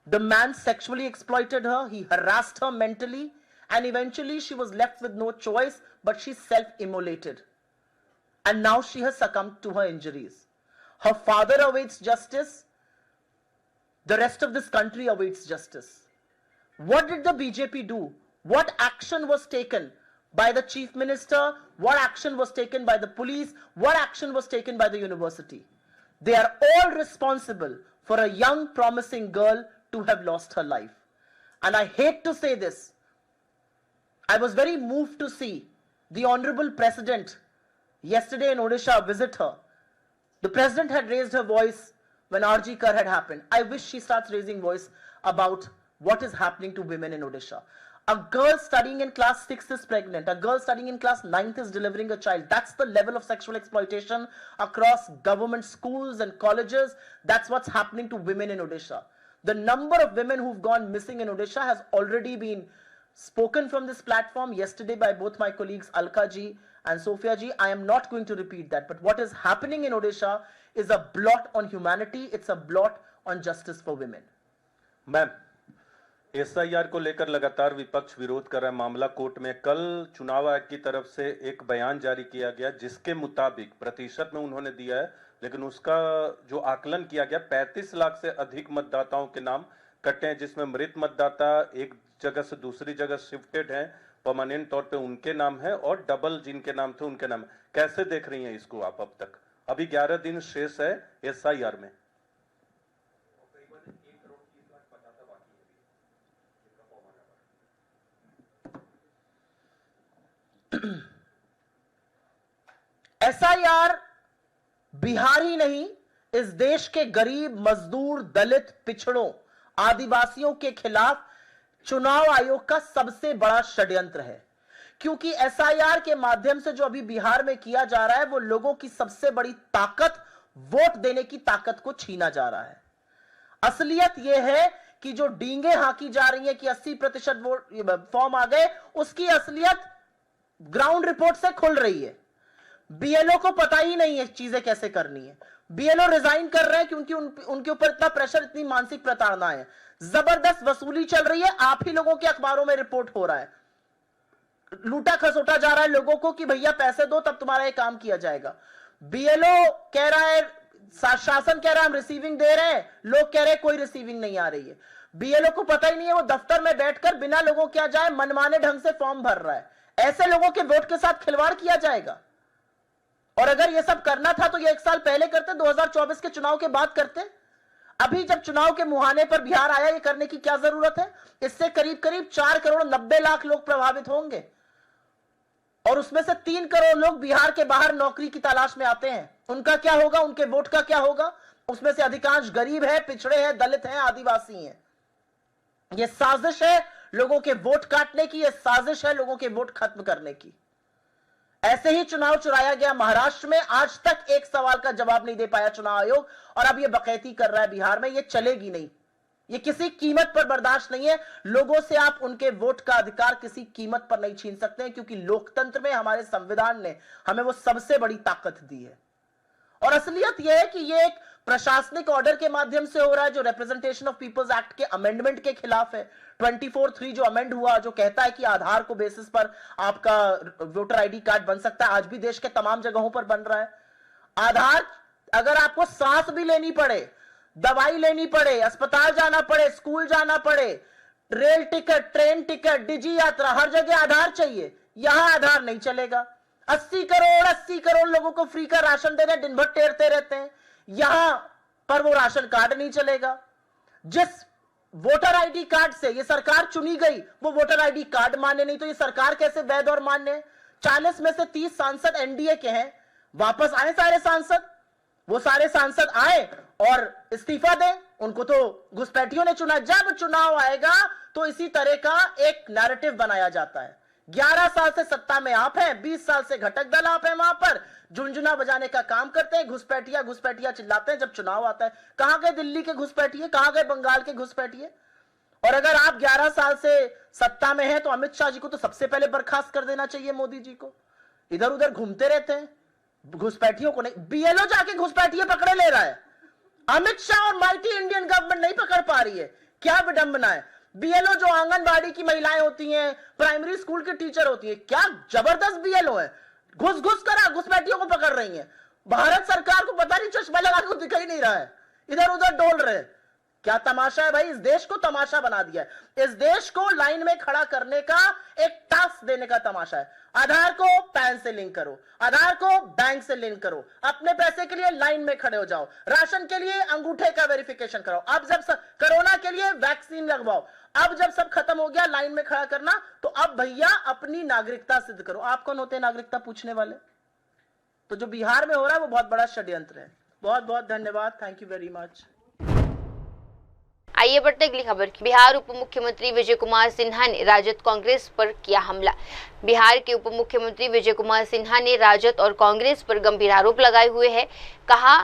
[SPEAKER 6] The man sexually exploited her, he harassed her mentally, and eventually she was left with no choice, but she self-immolated. And now she has succumbed to her injuries. Her father awaits justice. The rest of this country awaits justice. What did the BJP do? What action was taken by the chief minister? What action was taken by the police? What action was taken by the university? They are all responsible for a young promising girl to have lost her life. And I hate to say this. I was very moved to see the Honorable President yesterday in Odisha visit her. The President had raised her voice when RG Kar had happened. I wish she starts raising voice about what is happening to women in Odisha. A girl studying in class 6 is pregnant. A girl studying in class 9th is delivering a child. That's the level of sexual exploitation across government schools and colleges. That's what's happening to women in Odisha. The number of women who've gone missing in Odisha has already been spoken from this platform yesterday by both my colleagues Alka ji and Sophia ji. I am not going to repeat that. But what is happening in Odisha is a blot on humanity. It's a blot on justice for women.
[SPEAKER 13] Ma'am, SIR को लेकर लगातार विपक्ष विरोध कर रहा है। मामला court में कल चुनाव आयोग की तरफ से एक बयान जारी किया गया जिसके मुताबिक प्रतिशत में उन्होंने दिया है, लेकिन उसका जो आकलन किया गया 35 लाख से अधिक मतदाताओं के नाम कटे हैं, जिसमें मृत मतदाता एक जगह से दूसरी जगह शिफ्टेड हैं, परमानेंट तौर पे उनके नाम है, और डबल जिनके नाम थे उनके नाम। कैसे देख रही हैं इसको आप? अब तक अभी 11 दिन शेष है SIR में।
[SPEAKER 6] SIR बिहार ही नहीं, इस देश के गरीब, मजदूर, दलित, पिछड़ों, आदिवासियों के खिलाफ चुनाव आयोग का सबसे बड़ा षड्यंत्र है। क्योंकि SIR के माध्यम से जो अभी बिहार में किया जा रहा है वो लोगों की सबसे बड़ी ताकत, वोट देने की ताकत को छीना जा रहा है। असलियत यह है कि जो डींगे हाकी जा रही है कि 80% वोट फॉर्म आ गए, उसकी असलियत ग्राउंड रिपोर्ट से खुल रही है। BLO को पता ही नहीं है चीजें कैसे करनी है। BLO रिजाइन कर रहे हैं क्योंकि उनके ऊपर इतना प्रेशर, इतनी मानसिक प्रताड़ना है, जबरदस्त वसूली चल रही है। आप ही लोगों के अखबारों में रिपोर्ट हो रहा है, लूटा खसोटा जा रहा है लोगों को कि भैया पैसे दो तब तुम्हारा ये काम किया जाएगा। BLO कह रहा है, शासन कह रहा है हम रिसीविंग दे रहे हैं, लोग कह रहे हैं कोई रिसीविंग नहीं आ रही है। BLO को पता ही नहीं है, वो दफ्तर में बैठकर बिना लोगों क्या जाए मनमाने ढंग से फॉर्म भर रहा है। ऐसे लोगों के वोट के साथ खिलवाड़ किया जाएगा। और अगर ये सब करना था तो ये 1 साल पहले करते, 2024 के चुनाव के बाद करते। अभी जब चुनाव के मुहाने पर बिहार आया, ये करने की क्या जरूरत है? इससे करीब करीब 4 करोड़ 90 लाख लोग प्रभावित होंगे, और उसमें से 3 करोड़ लोग बिहार के बाहर नौकरी की तलाश में आते हैं। उनका क्या होगा? उनके वोट का क्या होगा? उसमें से अधिकांश गरीब है, पिछड़े हैं, दलित हैं, आदिवासी हैं। यह साजिश है लोगों के वोट काटने की, यह साजिश है लोगों के वोट खत्म करने की। ऐसे ही चुनाव चुराया गया महाराष्ट्र में, आज तक एक सवाल का जवाब नहीं दे पाया चुनाव आयोग, और अब यह बकैती कर रहा है बिहार में। यह चलेगी नहीं, यह किसी कीमत पर बर्दाश्त नहीं है। लोगों से आप उनके वोट का अधिकार किसी कीमत पर नहीं छीन सकते हैं, क्योंकि लोकतंत्र में हमारे संविधान ने हमें वो सबसे बड़ी ताकत दी है। और असलियत यह है कि यह एक प्रशासनिक ऑर्डर के माध्यम से हो रहा है जो रिप्रेजेंटेशन ऑफ पीपल्स एक्ट के अमेंडमेंट के खिलाफ है। 24(3) जो अमेंड हुआ, जो कहता है कि आधार को बेसिस पर आपका वोटर आईडी कार्ड बन सकता है, आज भी देश के तमाम जगहों पर बन रहा है। आधार, अगर आपको सांस भी लेनी पड़े, दवाई लेनी पड़े, अस्पताल जाना पड़े, स्कूल जाना पड़े, रेल टिकट, ट्रेन टिकट, डिजी यात्रा, हर जगह आधार चाहिए। यहां आधार नहीं चलेगा। 80 करोड़ लोगों को फ्री का राशन दे रहे, दिन भर टेरते रहते हैं, यहां पर वो राशन कार्ड नहीं चलेगा। जिस वोटर आईडी कार्ड से ये सरकार चुनी गई, वो वोटर आईडी कार्ड मान्य नहीं, तो ये सरकार कैसे वैध और मान्य है? 40 में से 30 सांसद एनडीए के हैं, वापस आए सारे सांसद, वो सारे सांसद आए और इस्तीफा दें, उनको तो घुसपैठियों ने चुना। जब चुनाव आएगा तो इसी तरह का एक नैरेटिव बनाया जाता है। 11 साल से सत्ता में आप हैं, 20 साल से घटक दल आप हैं, वहां पर झुंझुना बजाने का काम करते हैं, घुसपैठिया चिल्लाते हैं। जब चुनाव आता है, कहां गए दिल्ली के घुसपैठिए, कहां गए बंगाल के घुसपैठिए? और अगर आप 11 साल से सत्ता में हैं तो अमित शाह जी को तो सबसे पहले बर्खास्त कर देना चाहिए, मोदी जी को। इधर उधर घूमते रहते हैं, घुसपैठियों को नहीं। BLO जाके घुसपैठिए पकड़े ले रहा है, अमित शाह और माइटी इंडियन गवर्नमेंट नहीं पकड़ पा रही है। क्या विडंबना है। BLO जो आंगनबाड़ी की महिलाएं होती हैं, प्राइमरी स्कूल की टीचर होती हैं, क्या जबरदस्त BLO है, घुस कर घुसपैठियों को पकड़ रही हैं। भारत सरकार को पता नहीं चश्मा लगा के दिखाई नहीं रहा है, इधर उधर डोल रहे। क्या तमाशा है भाई, इस देश को तमाशा बना दिया है। इस देश को लाइन में खड़ा करने का एक टास्क देने का तमाशा है। आधार को पैन से लिंक करो, आधार को बैंक से लिंक करो, अपने पैसे के लिए लाइन में खड़े हो जाओ, राशन के लिए अंगूठे का वेरिफिकेशन कराओ, अब जब कोरोना के लिए वैक्सीन लगवाओ, अब जब सब खत्म हो गया लाइन में खड़ा करना, तो अब भैया अपनी नागरिकता सिद्ध करो। आप कौन होते हैं नागरिकता पूछने वाले? तो जो बिहार में हो रहा है वो बहुत बड़ा षड्यंत्र है। बहुत बहुत धन्यवाद, थैंक यू वेरी मच।
[SPEAKER 2] आइए बढ़ते अगली खबर की। बिहार उप मुख्यमंत्री विजय कुमार सिन्हा ने राजद कांग्रेस पर किया हमला। बिहार के उप मुख्यमंत्री विजय कुमार सिन्हा ने राजद और कांग्रेस पर गंभीर आरोप लगाए हुए हैं। कहा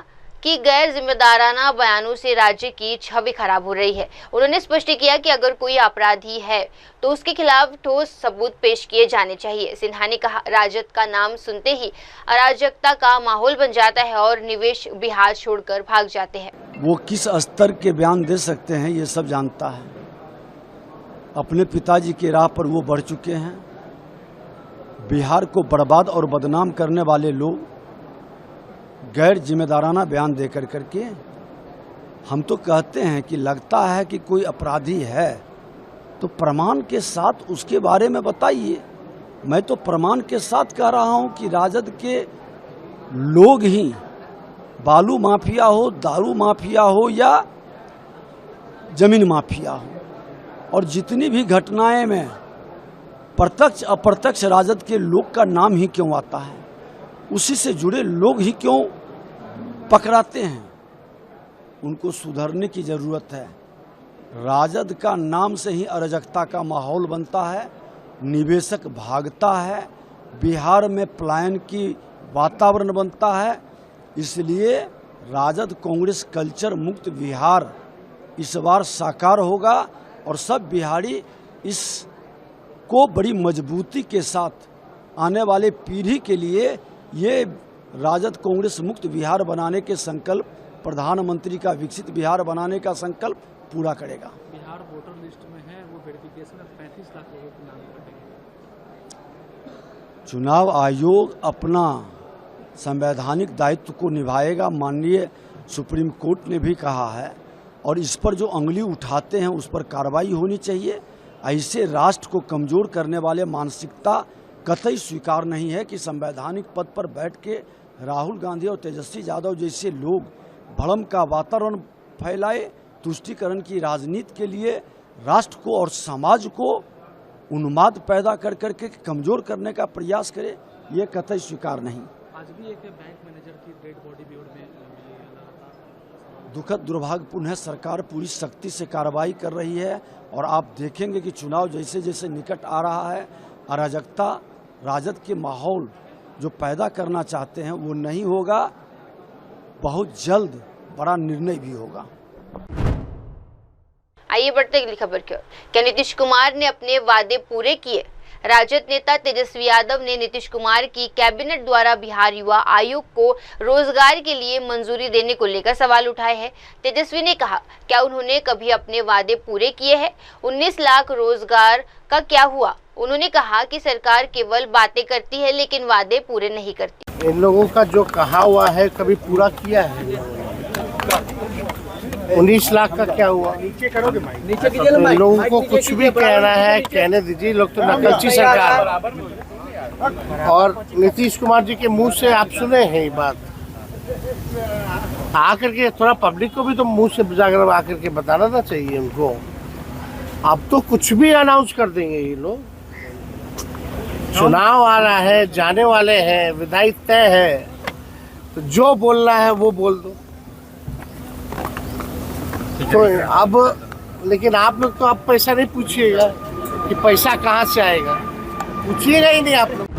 [SPEAKER 2] कि गैर जिम्मेदाराना बयानों से राज्य की छवि खराब हो रही है। उन्होंने स्पष्ट किया कि अगर कोई अपराधी है तो उसके खिलाफ ठोस सबूत पेश किए जाने चाहिए। सिन्हा ने कहा, राजद का नाम सुनते ही अराजकता का माहौल बन जाता है और निवेश बिहार छोड़कर भाग जाते हैं।
[SPEAKER 16] वो किस स्तर के बयान दे सकते हैं ये सब जानता है। अपने पिताजी के राह पर वो बढ़ चुके हैं। बिहार को बर्बाद और बदनाम करने वाले लोग गैर जिम्मेदाराना बयान दे करके हम तो कहते हैं कि लगता है कि कोई अपराधी है तो प्रमाण के साथ उसके बारे में बताइए। मैं तो प्रमाण के साथ कह रहा हूं कि राजद के लोग ही बालू माफिया हो, दारू माफिया हो या जमीन माफिया हो, और जितनी भी घटनाएं में प्रत्यक्ष अप्रत्यक्ष राजद के लोग का नाम ही क्यों आता है, उसी से जुड़े लोग ही क्यों पकड़ाते हैं। उनको सुधरने की जरूरत है। राजद का नाम से ही अराजकता का माहौल बनता है, निवेशक भागता है, बिहार में पलायन की वातावरण बनता है। इसलिए राजद कांग्रेस कल्चर मुक्त बिहार इस बार साकार होगा और सब बिहारी इस को बड़ी मजबूती के साथ आने वाले पीढ़ी के लिए ये राजद कांग्रेस मुक्त बिहार बनाने के संकल्प, प्रधानमंत्री का विकसित बिहार बनाने का संकल्प पूरा करेगा।
[SPEAKER 17] बिहार वोटर लिस्ट में है, वो वेरिफिकेशन में 35 लाख लोगों के नाम कटेंगे।
[SPEAKER 16] चुनाव आयोग अपना संवैधानिक दायित्व को निभाएगा। माननीय सुप्रीम कोर्ट ने भी कहा है और इस पर जो अंगुली उठाते हैं उस पर कार्रवाई होनी चाहिए। ऐसे राष्ट्र को कमजोर करने वाले मानसिकता कतई स्वीकार नहीं है कि संवैधानिक पद पर बैठ के राहुल गांधी और तेजस्वी यादव जैसे लोग भ्रम का वातावरण फैलाए, तुष्टीकरण की राजनीति के लिए राष्ट्र को और समाज को उन्माद पैदा कर करके कमजोर करने का प्रयास करे, ये कतई स्वीकार नहीं।
[SPEAKER 17] आज भी एक बैंक मैनेजर की डेड बॉडी भी में
[SPEAKER 16] दुखद दुर्भाग्यपूर्ण है। सरकार पूरी सख्ती से कार्रवाई कर रही है और आप देखेंगे कि चुनाव जैसे जैसे निकट आ रहा है, अराजकता राजद के माहौल जो पैदा करना चाहते हैं वो नहीं होगा। बहुत जल्द बड़ा निर्णय भी होगा।
[SPEAKER 2] आइए बढ़ते अगली खबर की ओर। क्या नीतीश कुमार ने अपने वादे पूरे किए? राजद नेता तेजस्वी यादव ने नीतीश कुमार की कैबिनेट द्वारा बिहार युवा आयोग को रोजगार के लिए मंजूरी देने को लेकर सवाल उठाए हैं। तेजस्वी ने कहा, क्या उन्होंने कभी अपने वादे पूरे किए हैं? 19 लाख रोजगार का क्या हुआ? उन्होंने कहा कि सरकार केवल बातें करती है लेकिन वादे पूरे नहीं करती।
[SPEAKER 18] इन लोगों का जो कहा हुआ है कभी पूरा किया है? 19 लाख का क्या हुआ? नीचे करोगे नीचे इन लोगों को कुछ भी कहना है कहने दीजिए। लोग तो नकलची सरकार, और नीतीश कुमार जी के मुंह से आप सुने हैं ये बात। आकर के थोड़ा पब्लिक को भी तो मुंह से जाकर आकर के बताना ना चाहिए उनको। अब तो कुछ भी अनाउंस कर देंगे ये लोग। चुनाव आ रहा है, जाने वाले हैं, विधायी तय है, तो जो बोलना है वो बोल दो। तो अब लेकिन आप लोग तो अब पैसा नहीं पूछिएगा कि पैसा कहाँ से आएगा, पूछिएगा ही नहीं आप लोग।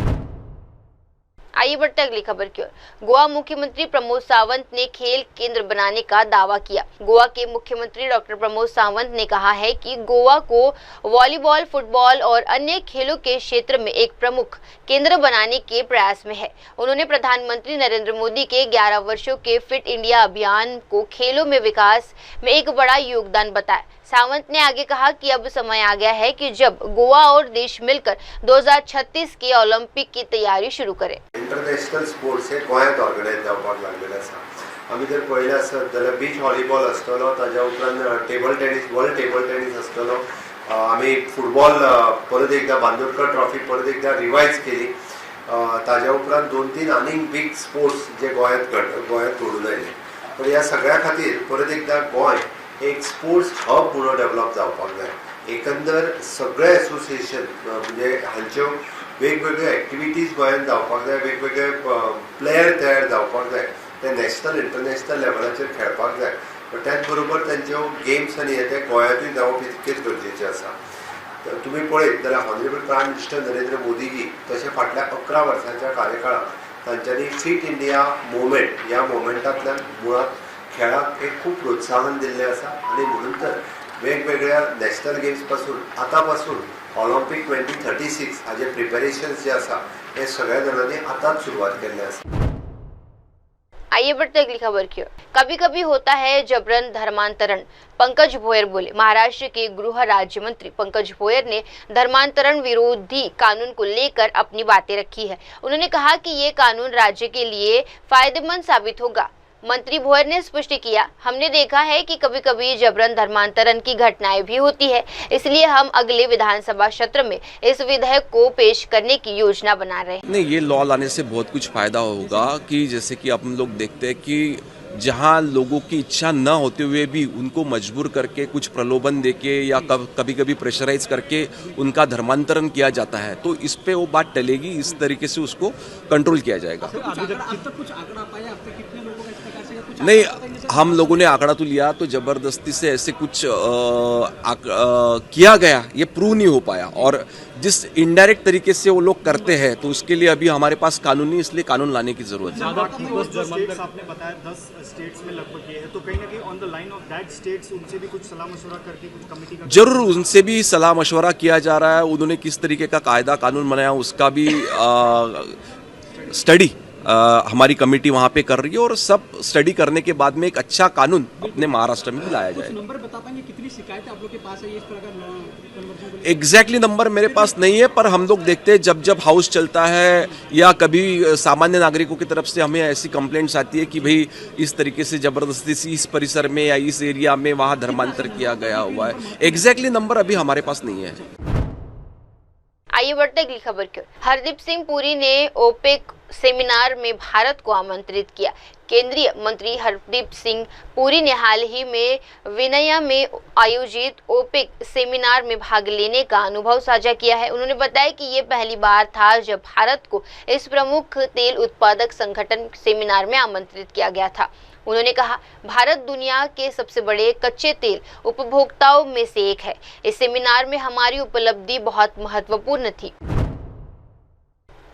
[SPEAKER 2] आइए बढ़ते अगली खबर की ओर। गोवा मुख्यमंत्री प्रमोद सावंत ने खेल केंद्र बनाने का दावा किया। गोवा के मुख्यमंत्री डॉक्टर प्रमोद सावंत ने कहा है कि गोवा को वॉलीबॉल, फुटबॉल और अन्य खेलों के क्षेत्र में एक प्रमुख केंद्र बनाने के प्रयास में है। उन्होंने प्रधानमंत्री नरेंद्र मोदी के 11 वर्षों के फिट इंडिया अभियान को खेलों में विकास में एक बड़ा योगदान बताया। सावंत ने आगे कहा कि अब समय आ गया है कि जब गोवा और देश मिलकर 2036 के ओलंपिक की तैयारी शुरू करें।
[SPEAKER 19] इंटरनॅशनल स्पोर्ट्स हे गोंयांत ऑर्गनायज जावपाक लागलेले आसा। आमी जर पळयलें आसत जाल्यार बीच व्हॉलीबॉल आसतलो, ताज्या उपरांत table tennis, world table tennis आसतलो। आमी फुटबॉल परत एकदा बांदोडकर ट्रॉफी परत एकदा रिवायज केली। ताज्या उपरांत 2-3 आनीक बीग स्पोर्ट्स जे गोंयांत घडून आयले। पण ह्या सगळ्या खातीर परत एकदा गोंय एक स्पोर्ट्स हब म्हणून डेव्हलप जावपाक जाय। एकंदर सगळे एसोसिएशन म्हणजे हांच्यो वेगवेगळ्यो एक्टिविटीज गोंयांत जावपाक जाय, वेगवेगळे प्लेयर तयार जावपाक जाय, ते नॅशनल इंटरनॅशनल लेवलाचेर खेळपाक जाय। त्याच बरोबर तांच्यो गेम्स आनी हे ते गोंयांतूय जावप तितकेच गरजेचें आसा। तुमी पळयत जाल्यार ऑनरेबल प्रायम मिनिस्टर नरेंद्र मोदीजी तशें फाटल्या 11 वर्सांच्या कार्यकाळांत तांच्यांनी फिट इंडिया मुवमेंट ह्या मुवमेंटांतल्यान मुळात खेळाक एक खूब प्रोत्साहन दिल्लें आसा आनी म्हणून तर वेगवेगळ्या नॅशनल गेम्स पासून आतां पासून ऑलिंपिक 2036 हाजे प्रिपरेशन्स जे आसा हे सगळ्या जाणांनी आतांच सुरवात केल्ले आसा।
[SPEAKER 2] आइए बढ़ते अगली खबर की ओर। कभी कभी होता है जबरन धर्मांतरण, पंकज भोयर बोले। महाराष्ट्र के गृह राज्य मंत्री पंकज भोयर ने धर्मांतरण विरोधी कानून को लेकर अपनी बातें रखी है। उन्होंने कहा कि ये कानून राज्य के लिए फायदेमंद साबित होगा। मंत्री भोयर ने स्पष्ट किया, हमने देखा है कि कभी कभी जबरन धर्मांतरण की घटनाएं भी होती है, इसलिए हम अगले विधानसभा सत्र में इस विधेयक को पेश करने की योजना बना रहे हैं।
[SPEAKER 20] नहीं, ये लॉ लाने से बहुत कुछ फायदा होगा कि जैसे कि हम लोग देखते हैं कि जहां लोगों की इच्छा न होते हुए भी उनको मजबूर करके कुछ प्रलोभन देके या कभी कभी प्रेशराइज करके उनका धर्मांतरण किया जाता है, तो इस पे वो बात टलेगी, इस तरीके से उसको कंट्रोल किया जाएगा। नहीं, हम लोगों ने आंकड़ा तो लिया, तो जबरदस्ती से ऐसे कुछ किया गया ये प्रूव नहीं हो पाया, और जिस इनडायरेक्ट तरीके से वो लोग करते हैं तो उसके लिए अभी हमारे पास कानून नहीं, इसलिए कानून लाने की जरूरत है।
[SPEAKER 21] आपने बताया 10 स्टेट्स में लगभग ये है, तो कहीं ना कहीं on the line of that states उनसे भी कुछ सलाह मशवरा करके कुछ कमेटी का
[SPEAKER 20] जरूर उनसे भी सलाह मशवरा किया जा रहा है। उन्होंने किस तरीके का कायदा कानून बनाया उसका भी स्टडी हमारी कमेटी वहां पे कर रही है, और सब स्टडी करने के बाद में एक अच्छा कानून अपने महाराष्ट्र में लाया जाए।
[SPEAKER 17] नंबर बता पाएंगे कितनी शिकायतें आप लोग के पास है इस तरह का?
[SPEAKER 20] एग्जैक्टली नंबर मेरे पास नहीं है, पर हम लोग देखते हैं जब हाउस चलता है या कभी सामान्य नागरिकों की तरफ से हमें ऐसी कंप्लेंट्स आती है कि भाई इस तरीके से जबरदस्ती से इस परिसर में या इस एरिया में वहां धर्मांतर किया गया हुआ है। एग्जैक्टली नंबर अभी हमारे पास नहीं है।
[SPEAKER 2] आइए बढ़ते अगली खबर की ओर। हरदीप सिंह पुरी ने ओपेक सेमिनार में भारत को आमंत्रित किया। केंद्रीय मंत्री हरदीप सिंह पुरी ने हाल ही में विनया में आयोजित ओपेक सेमिनार में भाग लेने का अनुभव साझा किया है। उन्होंने बताया कि ये पहली बार था जब भारत को इस प्रमुख तेल उत्पादक संगठन सेमिनार में आमंत्रित किया गया था। उन्होंने कहा, भारत दुनिया के सबसे बड़े कच्चे तेल उपभोक्ताओं में से एक है। इस सेमिनार में हमारी उपलब्धि बहुत महत्वपूर्ण थी।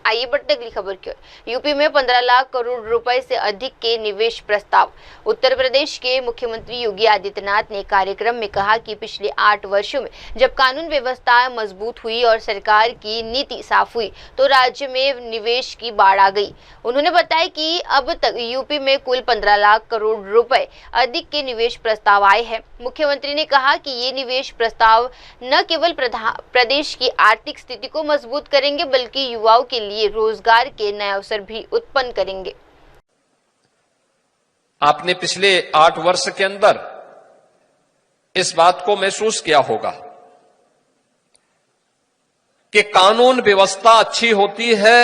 [SPEAKER 2] आइए बढ़ते अगली खबर की ओर। यूपी में 15 लाख करोड़ रुपए से अधिक के निवेश प्रस्ताव। उत्तर प्रदेश के मुख्यमंत्री योगी आदित्यनाथ ने कार्यक्रम में कहा कि पिछले 8 वर्षों में जब कानून व्यवस्था मजबूत हुई और सरकार की नीति साफ हुई तो राज्य में निवेश की बाढ़ आ गई। उन्होंने बताया कि अब तक यूपी में कुल 15 लाख करोड़ रुपए अधिक के निवेश प्रस्ताव आए हैं। मुख्यमंत्री ने कहा कि ये निवेश प्रस्ताव न केवल प्रदेश की आर्थिक स्थिति को मजबूत करेंगे बल्कि युवाओं के लिए रोजगार के नए अवसर भी उत्पन्न करेंगे।
[SPEAKER 22] आपने पिछले 8 वर्ष के अंदर इस बात को महसूस किया होगा कि कानून व्यवस्था अच्छी होती है,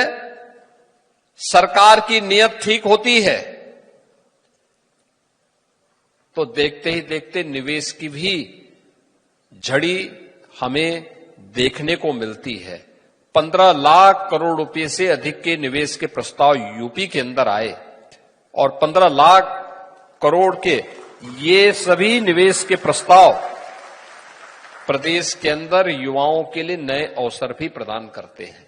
[SPEAKER 22] सरकार की नीयत ठीक होती है तो देखते ही देखते निवेश की भी झड़ी हमें देखने को मिलती है। 15 लाख करोड़ रुपए से अधिक के निवेश के प्रस्ताव यूपी के अंदर आए और 15 लाख करोड़ के ये सभी निवेश के प्रस्ताव प्रदेश के अंदर युवाओं के लिए नए अवसर भी प्रदान करते हैं।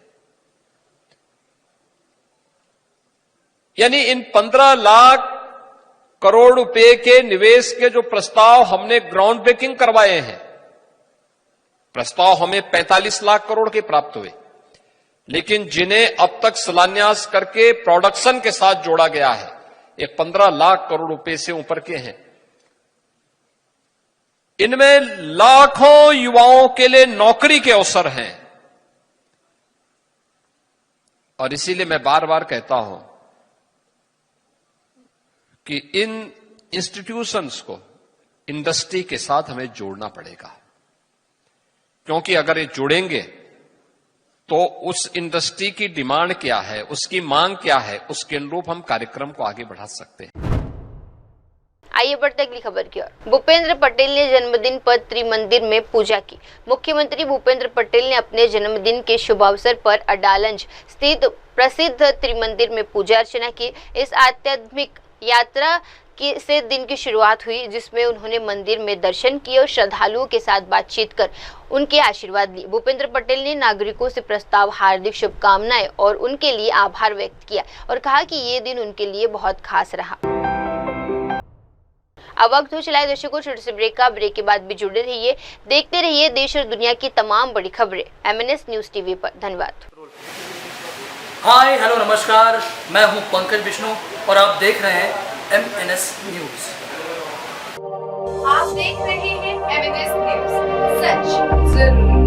[SPEAKER 22] यानी इन 15 लाख करोड़ रुपए के निवेश के जो प्रस्ताव हमने ग्राउंड ब्रेकिंग करवाए हैं, प्रस्ताव हमें 45 लाख करोड़ के प्राप्त हुए, लेकिन जिन्हें अब तक शिलान्यास करके प्रोडक्शन के साथ जोड़ा गया है ये 15 लाख करोड़ रुपए से ऊपर के हैं। इनमें लाखों युवाओं के लिए नौकरी के अवसर हैं और इसीलिए मैं बार बार कहता हूं कि इन इंस्टीट्यूशंस को इंडस्ट्री के साथ हमें जोड़ना पड़ेगा, क्योंकि अगर ये जुड़ेंगे तो उस इंडस्ट्री की डिमांड क्या है, उसकी मांग क्या है, उसके अनुरूप हम कार्यक्रम को आगे बढ़ा सकते हैं।
[SPEAKER 2] आइए बढ़ते अगली खबर की ओर। भूपेंद्र पटेल ने जन्मदिन पर त्रिमंदिर में पूजा की। मुख्यमंत्री भूपेंद्र पटेल ने अपने जन्मदिन के शुभ अवसर पर अडालंज स्थित प्रसिद्ध त्रिमंदिर में पूजा अर्चना की। इस आध्यात्मिक यात्रा से दिन की शुरुआत हुई, जिसमें उन्होंने मंदिर में दर्शन किए और श्रद्धालुओं के साथ बातचीत कर उनके आशीर्वाद लिए। भूपेंद्र पटेल ने नागरिकों से प्रस्ताव हार्दिक शुभकामनाएं और उनके लिए आभार व्यक्त किया और कहा कि ये दिन उनके लिए बहुत खास रहा। अब वक्त हो चला है दर्शकों छोटे से ब्रेक का। ब्रेक के बाद भी जुड़े रहिए, देखते रहिए देश और दुनिया की तमाम बड़ी खबरें MNS न्यूज टीवी पर। धन्यवाद।
[SPEAKER 1] हाय हेलो नमस्कार, मैं हूं पंकज विष्णु और आप देख रहे हैं MNS न्यूज।
[SPEAKER 3] आप देख रहे हैं MNS न्यूज, सच जरूर।